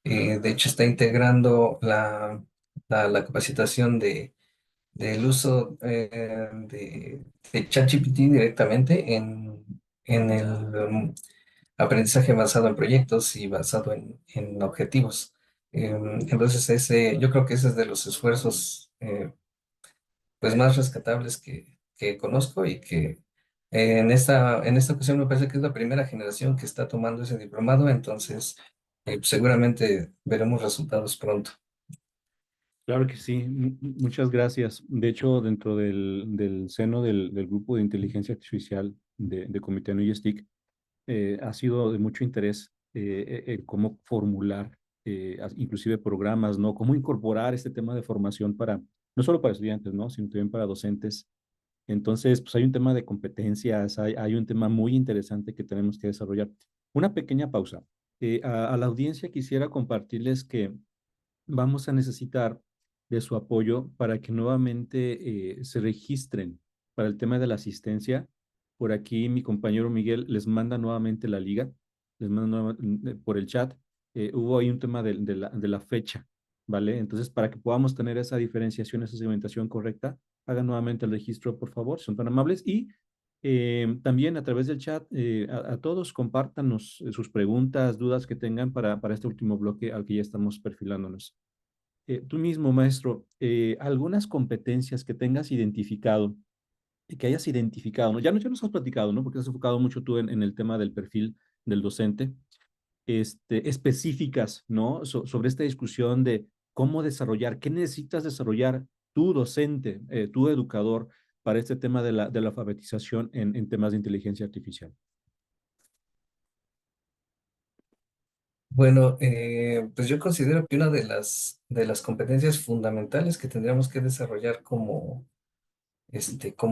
de hecho, está integrando la capacitación del uso de ChatGPT directamente en el aprendizaje basado en proyectos y basado en objetivos. Entonces, yo creo que ese es de los esfuerzos pues más rescatables que conozco y que en esta ocasión me parece que es la primera generación que está tomando ese diplomado. Entonces seguramente veremos resultados pronto. Claro que sí, muchas gracias. De hecho, dentro del seno del grupo de inteligencia artificial de Comité NUYSTIC, ha sido de mucho interés el cómo formular inclusive programas, ¿no? Cómo incorporar este tema de formación para, no solo para estudiantes, ¿no? Sino también para docentes. Entonces, pues hay un tema de competencias, hay un tema muy interesante que tenemos que desarrollar. Una pequeña pausa. A la audiencia quisiera compartirles que vamos a necesitar de su apoyo para que nuevamente se registren para el tema de la asistencia. Por aquí mi compañero Miguel les manda nuevamente la liga, les manda por el chat. Hubo ahí un tema de la fecha, ¿vale? Entonces, para que podamos tener esa diferenciación, esa segmentación correcta, hagan nuevamente el registro, por favor, si son tan amables. Y también a través del chat, a todos compártanos sus preguntas, dudas que tengan para este último bloque al que ya estamos perfilándonos. Tú mismo, maestro, algunas competencias que tengas identificado y que hayas identificado, ¿no? Ya nos has platicado, ¿no? Porque has enfocado mucho tú en el tema del perfil del docente, específicas, ¿no? Sobre esta discusión de cómo desarrollar, qué necesitas desarrollar tú, docente, tú, educador, para este tema de la alfabetización en temas de inteligencia artificial. Bueno, pues yo considero que una de las competencias fundamentales que tendríamos que desarrollar como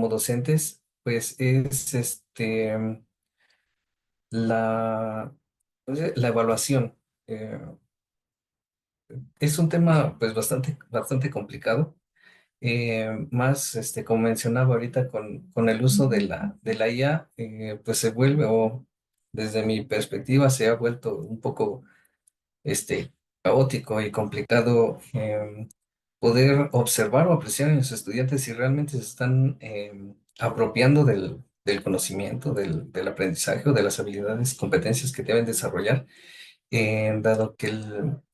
docentes, pues es la evaluación. Eh, es un tema pues bastante complicado. Más, como mencionaba ahorita, con el uso de la IA, pues se vuelve, o desde mi perspectiva, se ha vuelto un poco caótico y complicado poder observar o apreciar en los estudiantes si realmente se están apropiando del conocimiento, del aprendizaje o de las habilidades y competencias que deben desarrollar, dado que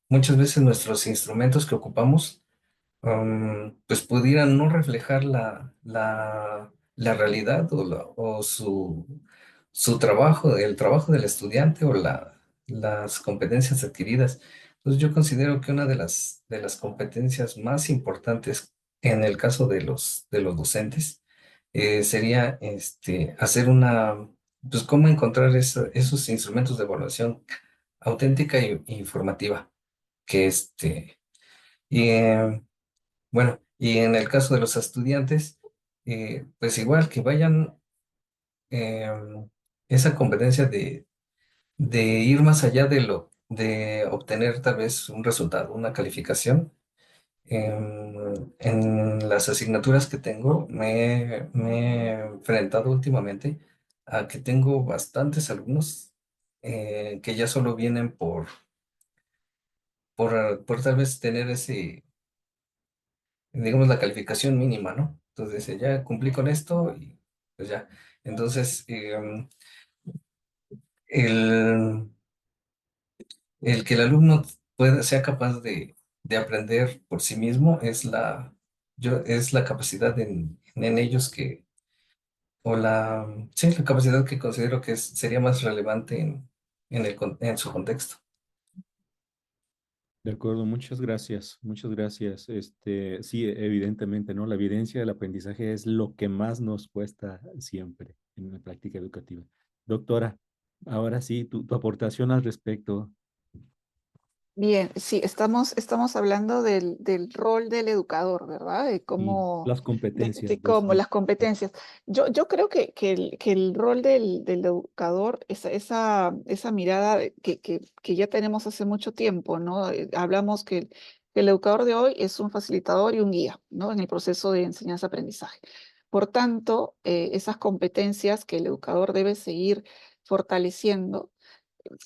muchas veces nuestros instrumentos que ocupamos pues pudieran no reflejar la realidad o su trabajo, el trabajo del estudiante o las competencias adquiridas. Entonces yo considero que una de las competencias más importantes en el caso de los docentes sería hacer pues cómo encontrar esos instrumentos de evaluación auténtica y informativa, que y, bueno, y en el caso de los estudiantes, pues igual que vayan esa competencia de ir más allá de obtener tal vez un resultado, una calificación. En las asignaturas que tengo, me he enfrentado últimamente a que tengo bastantes alumnos que ya solo vienen por tal vez tener digamos, la calificación mínima, ¿no? Entonces dice, ya cumplí con esto y pues ya. Entonces, el, el que el alumno sea capaz de aprender por sí mismo es la capacidad en ellos o sí, la capacidad que considero que sería más relevante en su contexto. De acuerdo, muchas gracias, muchas gracias. Sí, evidentemente, ¿no? La evidencia del aprendizaje es lo que más nos cuesta siempre en la práctica educativa. Doctora, ahora sí, tu aportación al respecto. Bien, sí, estamos hablando del rol del educador, ¿verdad? De Y cómo, las competencias de de cómo sí. las competencias. Yo creo que el rol del educador, esa mirada que ya tenemos hace mucho tiempo, ¿no? Hablamos que el educador de hoy es un facilitador y un guía, ¿no? En el proceso de enseñanza-aprendizaje. Por tanto, esas competencias que el educador debe seguir fortaleciendo,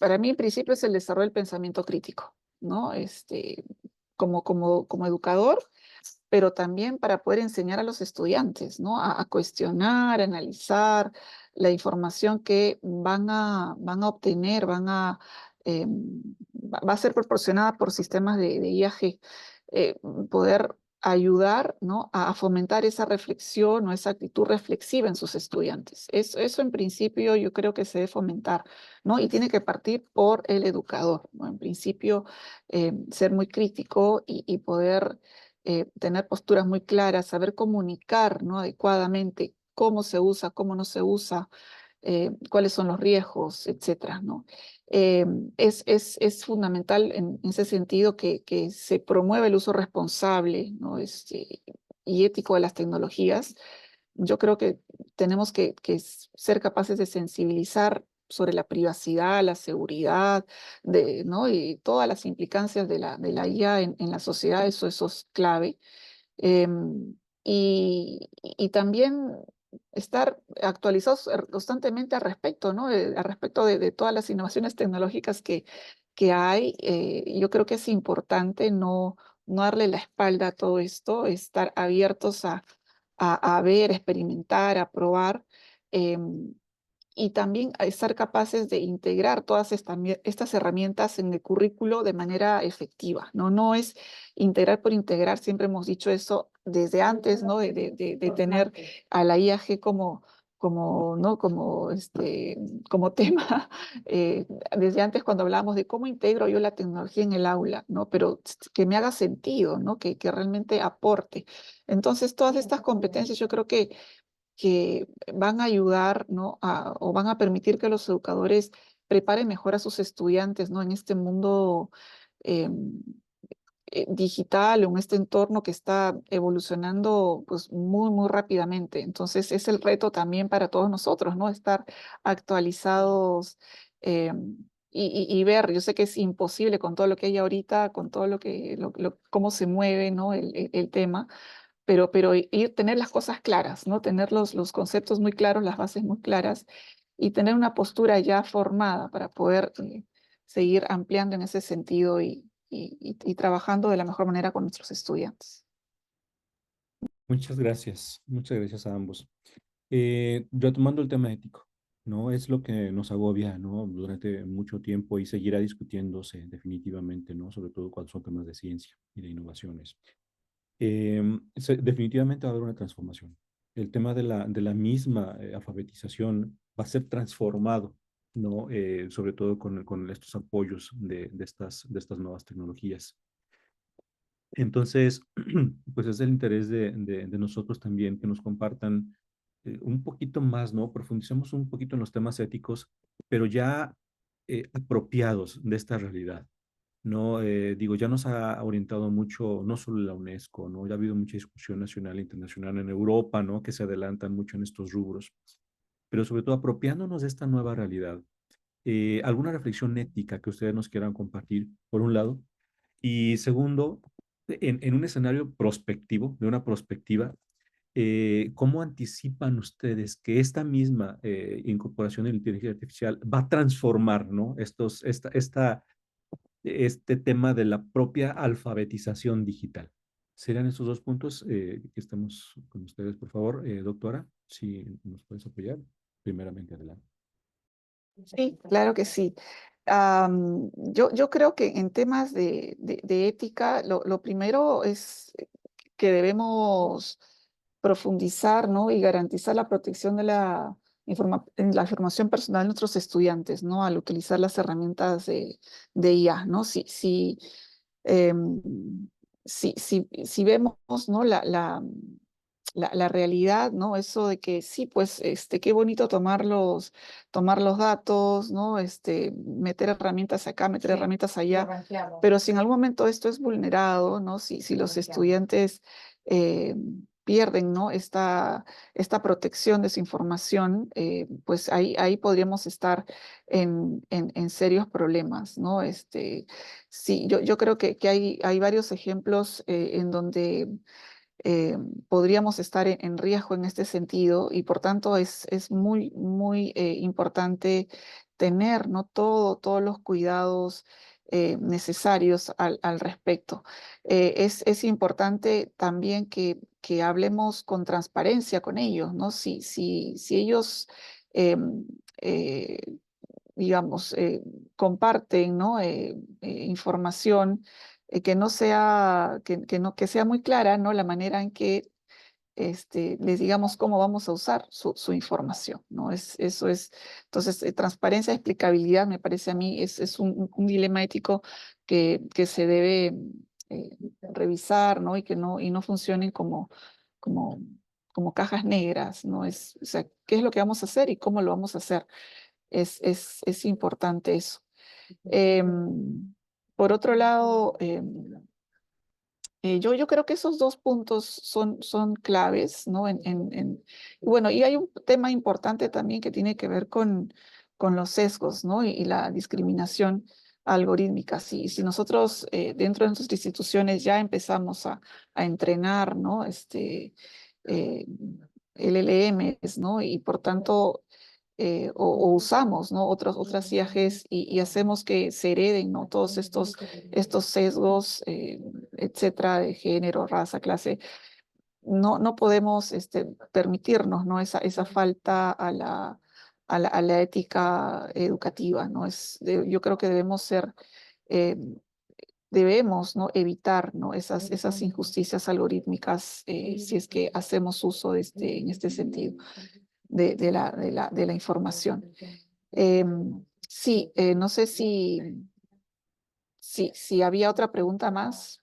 para mí, en principio, es el desarrollo del pensamiento crítico, ¿no? Como educador, pero también para poder enseñar a los estudiantes, ¿no? A cuestionar, a analizar la información que van a obtener, va a ser proporcionada por sistemas de IAG, eh, poder ayudar, ¿no? A fomentar esa reflexión o esa actitud reflexiva en sus estudiantes. Eso en principio yo creo que se debe fomentar, ¿no? Y tiene que partir por el educador, ¿no? En principio, ser muy crítico y poder tener posturas muy claras, saber comunicar, ¿no? Adecuadamente cómo se usa, cómo no se usa, cuáles son los riesgos, etcétera, ¿no? Eh, es fundamental en ese sentido que se promueva el uso responsable, ¿no? Y ético de las tecnologías. Yo creo que tenemos que ser capaces de sensibilizar sobre la privacidad, la seguridad, ¿no? Y todas las implicancias de la IA en la sociedad, eso es clave. Y también estar actualizados constantemente al respecto, ¿no? Al respecto de todas las innovaciones tecnológicas que hay. Yo creo que es importante no darle la espalda a todo esto, estar abiertos a ver, experimentar, a probar. em, y también a estar capaces de integrar todas estas herramientas en el currículo de manera efectiva, ¿no? No es integrar por integrar, siempre hemos dicho eso desde antes, ¿no? De tener a la IAG ¿no? Como tema, desde antes cuando hablábamos de cómo integro yo la tecnología en el aula, ¿no? Pero que me haga sentido, ¿no? Que realmente aporte. Entonces, todas estas competencias yo creo que van a ayudar, ¿no? O van a permitir que los educadores preparen mejor a sus estudiantes, ¿no? En este mundo em, digital o en este entorno que está evolucionando pues muy, muy rápidamente. Entonces es el reto también para todos nosotros, ¿no? Estar actualizados y ver, yo sé que es imposible con todo lo que hay ahorita, con todo cómo se mueve, ¿no? El tema, pero tener las cosas claras, ¿no? Tener los conceptos muy claros, las bases muy claras y tener una postura ya formada para poder seguir ampliando en ese sentido y trabajando de la mejor manera con nuestros estudiantes. Muchas gracias a ambos. Retomando el tema ético, ¿no? Es lo que nos agobia, ¿no? Durante mucho tiempo y seguirá discutiéndose definitivamente, ¿no? Sobre todo cuando son temas de ciencia y de innovaciones. Definitivamente va a haber una transformación. El tema de la misma alfabetización va a ser transformado, ¿no? Sobre todo con estos apoyos de estas nuevas tecnologías. Entonces, pues es el interés de nosotros también que nos compartan un poquito más, ¿no? Profundicemos un poquito en los temas éticos, pero ya apropiados de esta realidad. No, digo, ya nos ha orientado mucho, no solo la UNESCO, ¿no? Ya ha habido mucha discusión nacional e internacional en Europa, ¿no? Que se adelantan mucho en estos rubros, pero sobre todo apropiándonos de esta nueva realidad. ¿Alguna reflexión ética que ustedes nos quieran compartir, por un lado? Y segundo, en un escenario prospectivo, de una perspectiva, ¿cómo anticipan ustedes que esta misma incorporación de la inteligencia artificial va a transformar, ¿no? Este tema de la propia alfabetización digital? ¿Serían estos dos puntos que estemos con ustedes, por favor, doctora? Si nos puedes apoyar, primeramente adelante. Sí, claro que sí. Yo creo que en temas de ética, lo primero es que debemos profundizar, ¿no? Y garantizar la protección de la información personal de nuestros estudiantes, ¿no? Al utilizar las herramientas de IA, ¿no? Si Em, si vemos, ¿no? La realidad, ¿no? Eso de que sí, pues, qué bonito tomar los datos, ¿no? Meter herramientas acá, meter herramientas allá, pero si en algún momento esto es vulnerado, ¿no? Si los estudiantes eh, pierden, ¿no? Esta protección de su información, pues ahí podríamos estar en serios problemas, ¿no? Sí, yo creo que hay varios ejemplos en donde eh, podríamos estar en riesgo en este sentido y por tanto es muy importante tener, ¿no? Todos los cuidados necesarios al respecto. Es importante también que hablemos con transparencia con ellos, ¿no? Si ellos em, eh, digamos, comparten, ¿no? Información que no sea, que sea muy clara, ¿no? La manera en que les digamos cómo vamos a usar su información, ¿no? Eso es, entonces, transparencia, explicabilidad, me parece a mí, es un dilema ético que se debe revisar, ¿no? Y no funcionen como, como cajas negras, ¿no? O sea, ¿qué es lo que vamos a hacer y cómo lo vamos a hacer? Es importante eso. Por otro lado, yo creo que esos dos puntos son claves, ¿no? Bueno, y hay un tema importante también que tiene que ver con los sesgos, ¿no? Y la discriminación algorítmica. Si nosotros dentro de nuestras instituciones ya empezamos a entrenar, ¿no? Eh, LLMs, ¿no? Y por tanto o usamos, ¿no? Otras IAGs y hacemos que se hereden, ¿no? Todos estos sesgos, etcétera, de género, raza, clase. No podemos permitirnos, ¿no? Esa falta a la ética educativa, ¿no? Yo creo que debemos ser, eh, debemos, ¿no? Evitar, ¿no? Esas injusticias algorítmicas si es que hacemos uso en este sentido de la información. Sí, no sé si había otra pregunta más.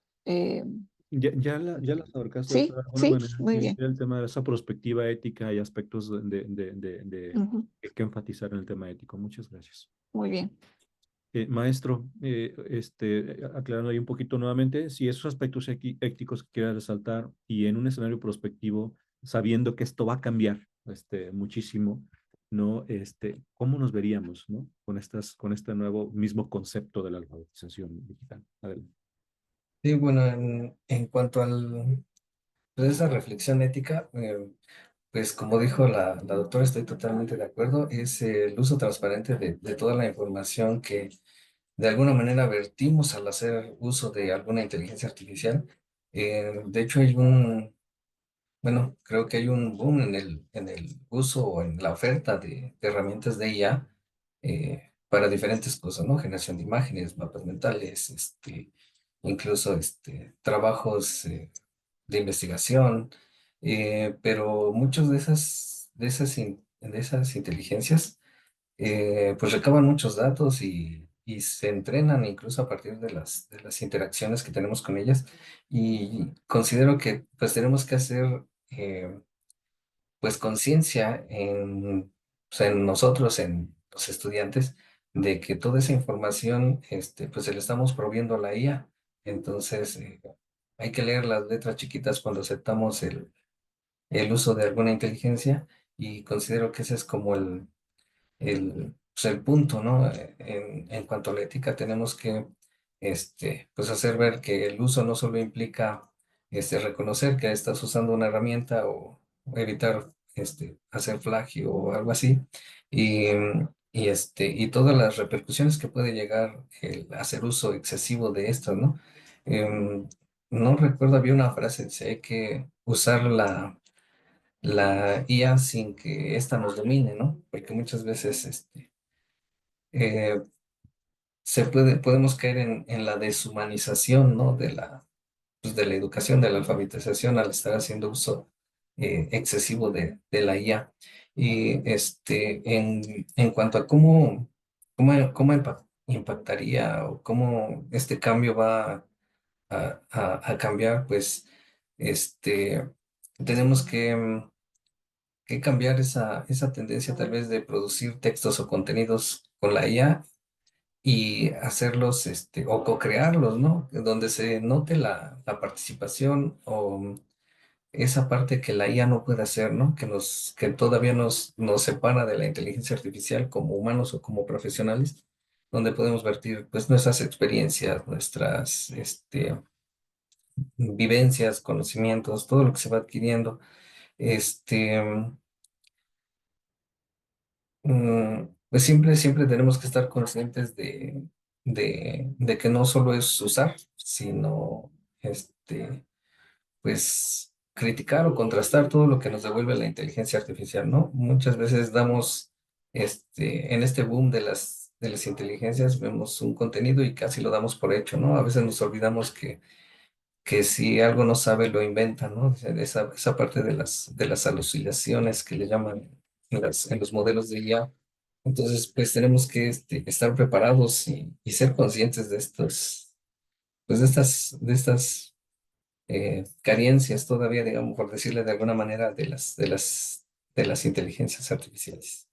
Ya las abarcaste, Sí, doctora, de alguna sí, manera. muy Sí, bien. el tema de esa perspectiva ética y aspectos Ujú, que enfatizar en el tema ético. Muchas gracias. muy bien. Maestro, aclarando ahí un poquito nuevamente, si esos aspectos éticos que quiera resaltar y en un escenario prospectivo, sabiendo que esto va a cambiar muchísimo, ¿no? ¿Cómo nos veríamos, ¿no? Con este nuevo mismo concepto de la alfabetización digital. Adelante. Sí, bueno, en cuanto pues, esa reflexión ética, pues como dijo la doctora, estoy totalmente de acuerdo, es el uso transparente de toda la información que de alguna manera vertimos al hacer uso de alguna inteligencia artificial. De hecho, bueno, creo que hay un boom en el uso o en la oferta de herramientas de IA para diferentes cosas, ¿no? Generación de imágenes, mapas mentales, incluso trabajos de investigación, pero muchos de esas inteligencias pues recaban muchos datos y se entrenan incluso a partir de las interacciones que tenemos con ellas. Y considero que pues tenemos que hacer pues conciencia pues, en nosotros, en los estudiantes, de que toda esa información pues se le estamos proviendo a la IA. Entonces hay que leer las letras chiquitas cuando aceptamos el uso de alguna inteligencia y considero que ese es como pues el punto, ¿no? En cuanto a la ética, tenemos que pues hacer ver que el uso no solo implica reconocer que estás usando una herramienta o evitar hacer plagio o algo así, y, y todas las repercusiones que puede llegar el hacer uso excesivo de estas, ¿no? No recuerdo, había una frase, dice, hay que usar la IA sin que ésta nos domine, ¿no? Porque muchas veces eh, podemos caer en la deshumanización, ¿no? Pues de la educación, de la alfabetización al estar haciendo uso excesivo de la IA. Y en cuanto a cómo impactaría o cómo este cambio va a cambiar, pues tenemos que cambiar esa tendencia tal vez de producir textos o contenidos con la IA y hacerlos, o co-crearlos, ¿no? Donde se note la participación o esa parte que la IA no puede hacer, ¿no? Que todavía nos separa de la inteligencia artificial como humanos o como profesionales, donde podemos vertir, pues, nuestras experiencias, nuestras, vivencias, conocimientos, todo lo que se va adquiriendo. Este, pues siempre tenemos que estar conscientes de que no solo es usar, sino pues criticar o contrastar todo lo que nos devuelve la inteligencia artificial, ¿no? Muchas veces damos, en este boom de las inteligencias, vemos un contenido y casi lo damos por hecho, ¿no? A veces nos olvidamos que si algo no sabe, lo inventa, ¿no? Esa parte de las alucinaciones que le llaman en los modelos de IA. Entonces, pues tenemos que estar preparados y ser conscientes de estos, pues de estas carencias todavía, digamos, por decirle de alguna manera, de las inteligencias artificiales.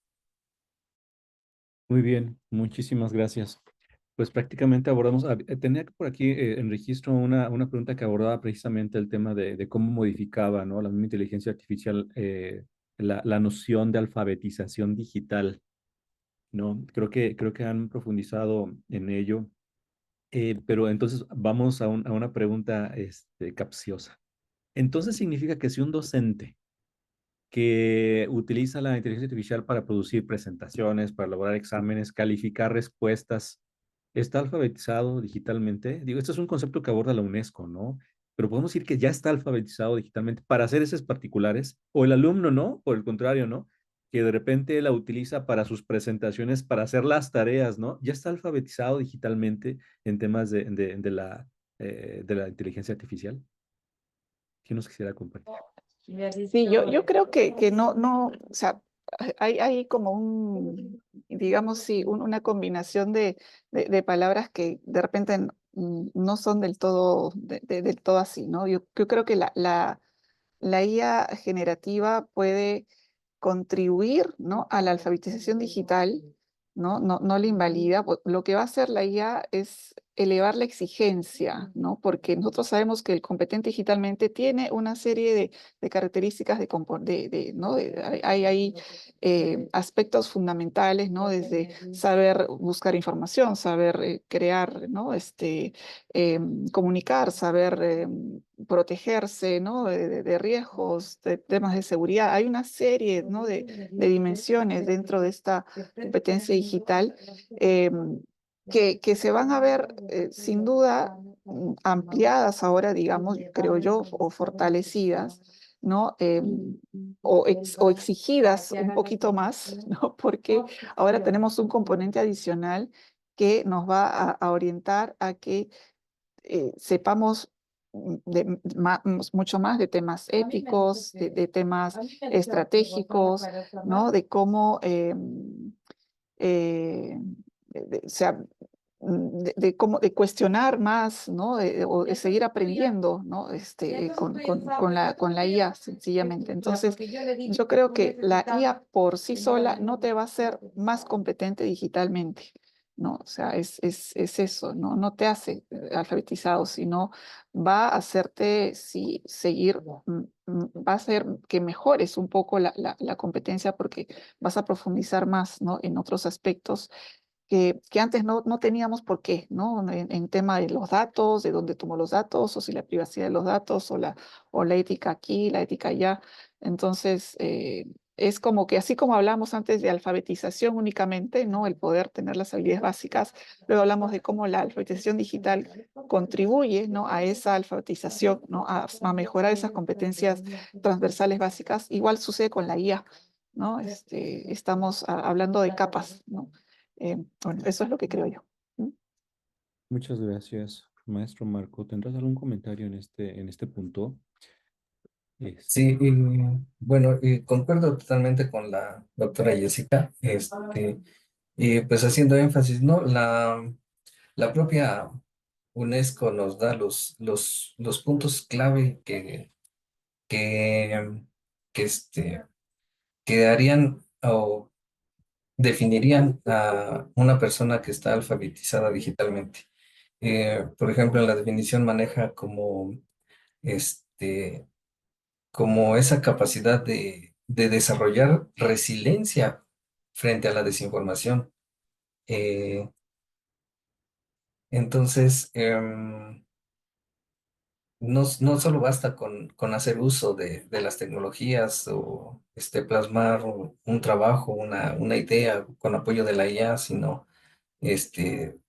Muy bien, muchísimas gracias. Pues prácticamente abordamos, tenía por aquí en registro una pregunta que abordaba precisamente el tema de cómo modificaba, ¿no? La misma inteligencia artificial, la noción de alfabetización digital, ¿no? Creo que han profundizado en ello, pero entonces vamos a una pregunta capciosa. Entonces significa que si un docente que utiliza la inteligencia artificial para producir presentaciones, para elaborar exámenes, calificar respuestas, está alfabetizado digitalmente. Digo, esto es un concepto que aborda la UNESCO, ¿no? Pero podemos decir que ya está alfabetizado digitalmente para hacer esos particulares, o el alumno, ¿no? Por el contrario, ¿no? Que de repente la utiliza para sus presentaciones, para hacer las tareas, ¿no? Ya está alfabetizado digitalmente en temas de la inteligencia artificial. ¿Quién nos quisiera compartir? Sí, yo creo que no, o sea, hay como digamos, sí, una combinación de palabras que de repente no son del todo, del todo así, ¿no? Yo creo que la IA generativa puede contribuir, ¿no? a la alfabetización digital, ¿no? No la invalida. Lo que va a hacer la IA es elevar la exigencia, ¿no? Porque nosotros sabemos que el competente digitalmente tiene una serie de características ¿no? Hay ahí aspectos fundamentales, ¿no? Desde saber buscar información, saber crear, ¿no? Comunicar, saber protegerse, ¿no? de riesgos, de temas de seguridad. Hay una serie, ¿no? de dimensiones dentro de esta competencia digital que se van a ver sin duda ampliadas ahora, digamos, creo yo, o fortalecidas, ¿no? O exigidas un poquito más, ¿no? Porque ahora tenemos un componente adicional que nos va a orientar a que sepamos mucho más de temas éticos, de temas estratégicos, ¿no? De cómo, o sea, de cuestionar más, ¿no? O de seguir aprendiendo, ¿no? Con la IA, sencillamente. Entonces, yo creo que la IA por sí sola no te va a hacer más competente digitalmente. ¿No? O sea, es eso, ¿no? No te hace alfabetizado, sino va a hacerte sí, seguir, va a hacer que mejores un poco la competencia porque vas a profundizar más, ¿no? En otros aspectos que antes no teníamos por qué, ¿no? En tema de los datos, de dónde tomo los datos, o si la privacidad de los datos, o la ética aquí, la ética allá. Entonces, es como que así como hablamos antes de alfabetización únicamente, ¿no? El poder tener las habilidades básicas, luego hablamos de cómo la alfabetización digital contribuye, ¿no? A esa alfabetización, ¿no? A mejorar esas competencias transversales básicas. Igual sucede con la IA, ¿no? Estamos hablando de capas, ¿no? Bueno, eso es lo que creo yo. ¿Mm? Muchas gracias, maestro Marco. ¿Tendrás algún comentario en este punto? Sí, y, bueno, y concuerdo totalmente con la doctora Jessica, y pues haciendo énfasis, ¿no? La propia UNESCO nos da los puntos clave que, que, que harían o definirían a una persona que está alfabetizada digitalmente. Por ejemplo, en la definición maneja este, como esa capacidad de desarrollar resiliencia frente a la desinformación. Eh, entonces, no solo basta con hacer uso de las tecnologías o plasmar un trabajo, una idea con apoyo de la IA, sino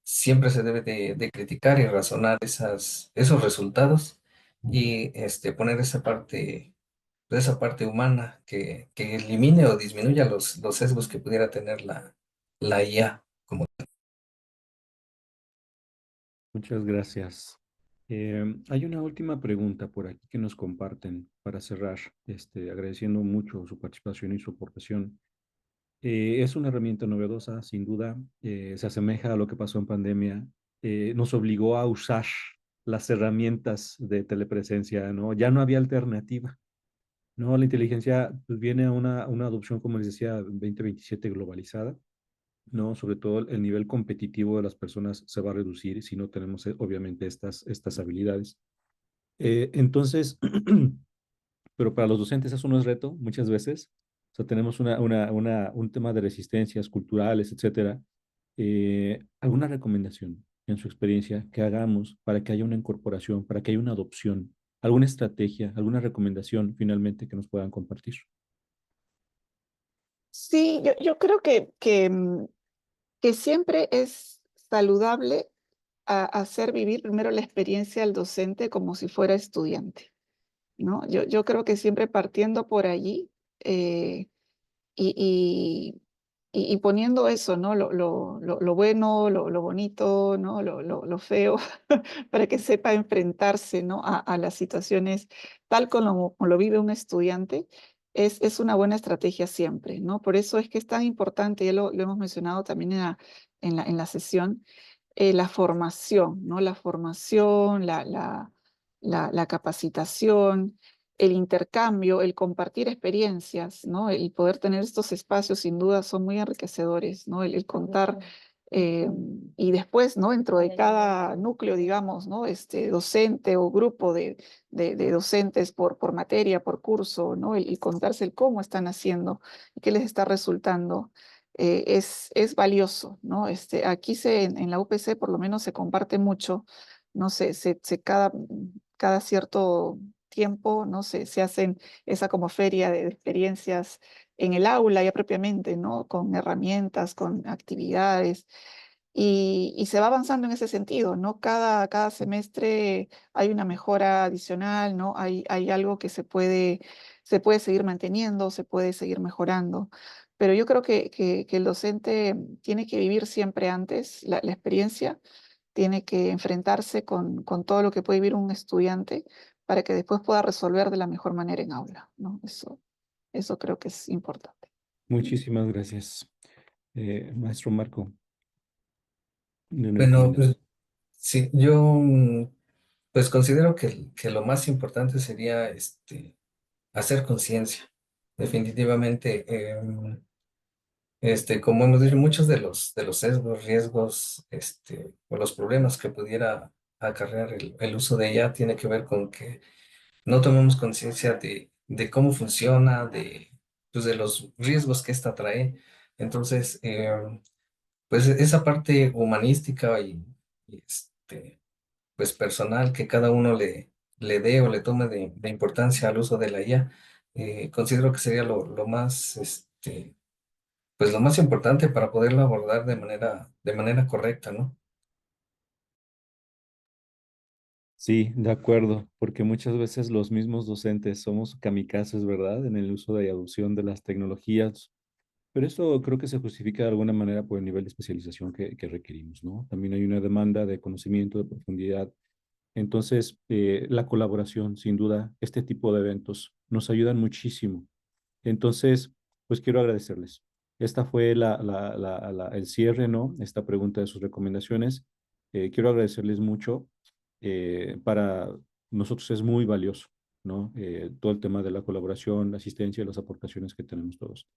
siempre se debe de criticar y razonar esos resultados y poner esa parte humana que elimine o disminuya los sesgos que pudiera tener la IA. Muchas gracias. Hay una última pregunta por aquí que nos comparten para cerrar, agradeciendo mucho su participación y su aportación. Es una herramienta novedosa, sin duda, se asemeja a lo que pasó en pandemia, nos obligó a usar las herramientas de telepresencia, ¿no? Ya no había alternativa, ¿no? La inteligencia pues, viene a una adopción, como les decía, 2027 globalizada, ¿no? Sobre todo el nivel competitivo de las personas se va a reducir si no tenemos, obviamente, estas habilidades. Entonces, pero para los docentes eso no es reto muchas veces. O sea, tenemos un tema de resistencias culturales, etcétera. ¿Alguna recomendación en su experiencia que hagamos para que haya una incorporación, para que haya una adopción? ¿Alguna estrategia, alguna recomendación finalmente que nos puedan compartir? Sí, yo creo que siempre es saludable hacer vivir primero la experiencia del docente como si fuera estudiante, ¿no? Yo creo que siempre partiendo por allí, eh, y, y poniendo eso, ¿no? Lo bueno, lo bonito, ¿no? Lo feo, para que sepa enfrentarse, ¿no? A las situaciones tal como lo vive un estudiante, es una buena estrategia siempre, ¿no? Por eso es que es tan importante, ya lo hemos mencionado también en la sesión, la formación, ¿no? La formación, la capacitación, el intercambio, el compartir experiencias, ¿no? El poder tener estos espacios sin duda son muy enriquecedores, ¿no? El contar y después, ¿no? Dentro de cada núcleo, digamos, ¿no? Docente o grupo de docentes por materia, por curso, ¿no? El contarse el cómo están haciendo y qué les está resultando. Es valioso, ¿no? Aquí en la UPC por lo menos se comparte mucho, no sé, cada cierto tiempo, ¿no? Se hacen esa como feria de experiencias en el aula ya propiamente, ¿no? Con herramientas, con actividades, y se va avanzando en ese sentido, ¿no? Cada semestre hay una mejora adicional, ¿no? Hay algo que se puede seguir manteniendo, se puede seguir mejorando. Pero yo creo que el docente tiene que vivir siempre antes la experiencia, tiene que enfrentarse con todo lo que puede vivir un estudiante para que después pueda resolver de la mejor manera en aula, ¿no? Eso creo que es importante. Muchísimas gracias. Maestro Marco, de Bueno, Neuquén. pues sí, yo pues considero que lo más importante sería hacer conciencia. Definitivamente, como hemos dicho, muchos de los sesgos, riesgos, o los problemas que pudiera acarrear el uso de ella tiene que ver con que no tomamos conciencia de cómo funciona, pues de los riesgos que esta trae. Entonces, pues esa parte humanística y, pues personal que cada uno le dé o le tome de importancia al uso de la IA, considero que sería lo más, pues lo más importante para poderlo abordar de manera correcta, ¿no? Sí, de acuerdo, porque muchas veces los mismos docentes somos kamikazes, ¿verdad? En el uso y adopción de las tecnologías, pero esto creo que se justifica de alguna manera por el nivel de especialización que requerimos, ¿no? También hay una demanda de conocimiento, de profundidad. Entonces, la colaboración, sin duda, este tipo de eventos nos ayudan muchísimo. Entonces, pues quiero agradecerles. Esta fue el cierre, ¿no? Esta pregunta de sus recomendaciones. Quiero agradecerles mucho para nosotros es muy valioso, ¿no? Todo el tema de la colaboración, la asistencia y las aportaciones que tenemos todos.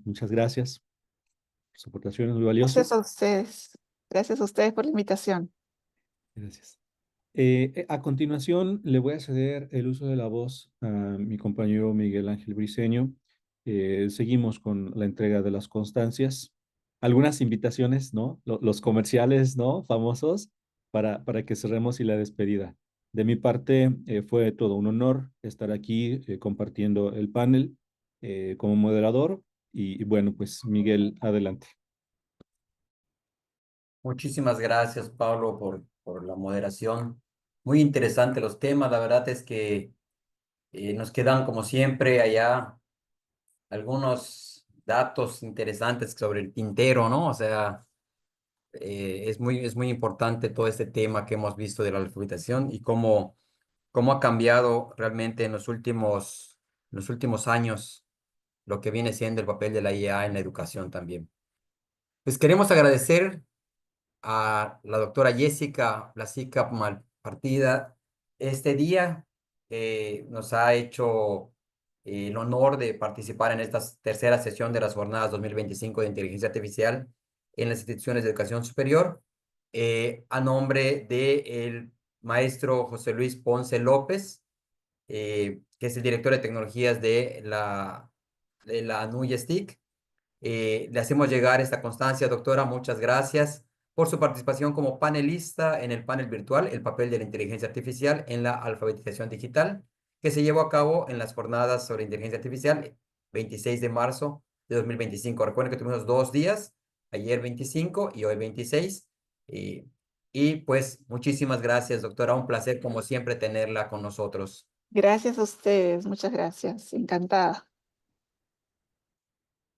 Muchas gracias. Sus aportaciones muy valiosas. Gracias a ustedes. Gracias a ustedes por la invitación. Gracias. A continuación, le voy a ceder el uso de la voz a mi compañero Miguel Ángel Briceño. Seguimos con la entrega de las constancias. Algunas invitaciones, ¿no? Los comerciales, ¿no? Famosos para que cerremos y la despedida. De mi parte, fue todo un honor estar aquí compartiendo el panel como moderador. Y bueno, pues Miguel, adelante. Muchísimas gracias, Pablo, por la moderación. Muy interesante los temas. La verdad es que nos quedan, como siempre, allá algunos datos interesantes sobre el tintero, ¿no? O sea, es muy importante todo este tema que hemos visto de la alfabetización y cómo ha cambiado realmente en los últimos años lo que viene siendo el papel de la IA en la educación también. Pues queremos agradecer a la doctora Jessica Blasica Malpartida este día. Nos ha hecho el honor de participar en esta tercera sesión de las jornadas 2025 de inteligencia artificial en las instituciones de educación superior, a nombre del maestro José Luis Ponce López, que es el director de tecnologías de la NUYESTIC. Le hacemos llegar esta constancia, doctora. Muchas gracias por su participación como panelista en el panel virtual, el papel de la inteligencia artificial en la alfabetización digital, que se llevó a cabo en las jornadas sobre inteligencia artificial 26 de marzo de 2025. Recuerden que tuvimos 2 días, ayer 25 y hoy 26. Y pues muchísimas gracias, doctora. Un placer, como siempre, tenerla con nosotros. Gracias a ustedes. Muchas gracias. Encantada.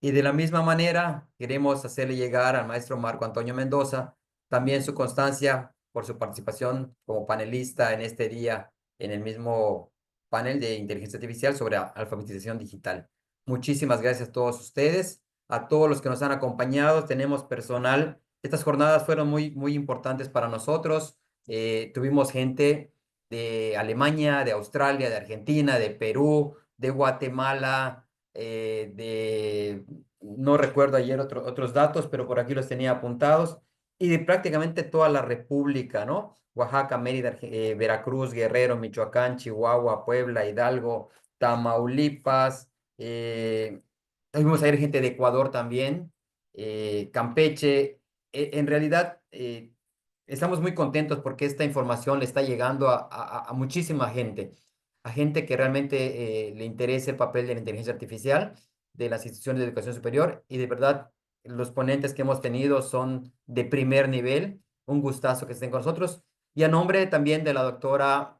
Y de la misma manera, queremos hacerle llegar al maestro Marco Antonio Mendoza también su constancia por su participación como panelista en este día en el mismo panel de inteligencia artificial sobre alfabetización digital. Muchísimas gracias a todos ustedes, a todos los que nos han acompañado. Tenemos personal. Estas jornadas fueron muy importantes para nosotros. Tuvimos gente de Alemania, de Australia, de Argentina, de Perú, de Guatemala, no recuerdo ayer otros datos, pero por aquí los tenía apuntados, y de prácticamente toda la República, ¿no? Oaxaca, Mérida, Veracruz, Guerrero, Michoacán, Chihuahua, Puebla, Hidalgo, Tamaulipas, vimos ayer gente de Ecuador también, Campeche. En realidad, estamos muy contentos porque esta información le está llegando a muchísima gente, a gente que realmente le interesa el papel de la inteligencia artificial, de las instituciones de educación superior, y de verdad los ponentes que hemos tenido son de primer nivel. Un gustazo que estén con nosotros. Y a nombre también de la doctora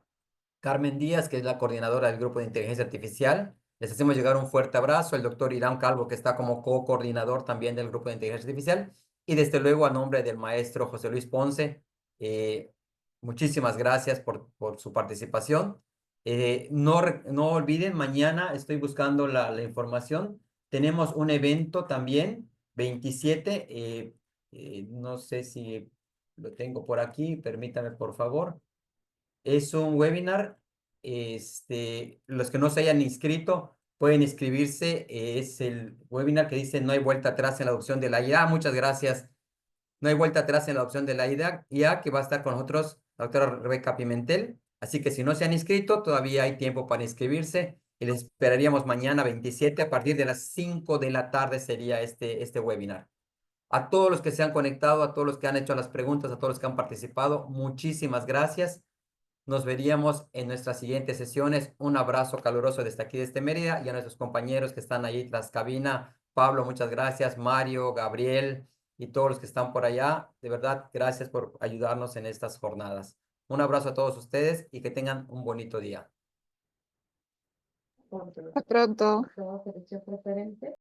Carmen Díaz, que es la coordinadora del grupo de inteligencia artificial, les hacemos llegar un fuerte abrazo. El doctor Irán Calvo, que está como co-coordinador también del grupo de inteligencia artificial. Y desde luego a nombre del maestro José Luis Ponce, muchísimas gracias por su participación. No olviden, mañana estoy buscando la información. Tenemos un evento también, 27. No sé si lo tengo por aquí, permítame por favor. Es un webinar. Los que no se hayan inscrito pueden inscribirse. Es el webinar que dice "No hay vuelta atrás en la adopción de la IA". Muchas gracias. No hay vuelta atrás en la adopción de la IA, que va a estar con nosotros la doctora Rebeca Pimentel. Así que si no se han inscrito, todavía hay tiempo para inscribirse. Y les esperaríamos mañana 27 a partir de las 5 de la tarde sería este webinar. A todos los que se han conectado, a todos los que han hecho las preguntas, a todos los que han participado, muchísimas gracias. Nos veríamos en nuestras siguientes sesiones. Un abrazo caluroso desde aquí, desde Mérida, y a nuestros compañeros que están ahí tras cabina. Pablo, muchas gracias. Mario, Gabriel y todos los que están por allá. De verdad, gracias por ayudarnos en estas jornadas. Un abrazo a todos ustedes y que tengan un bonito día. Hasta pronto.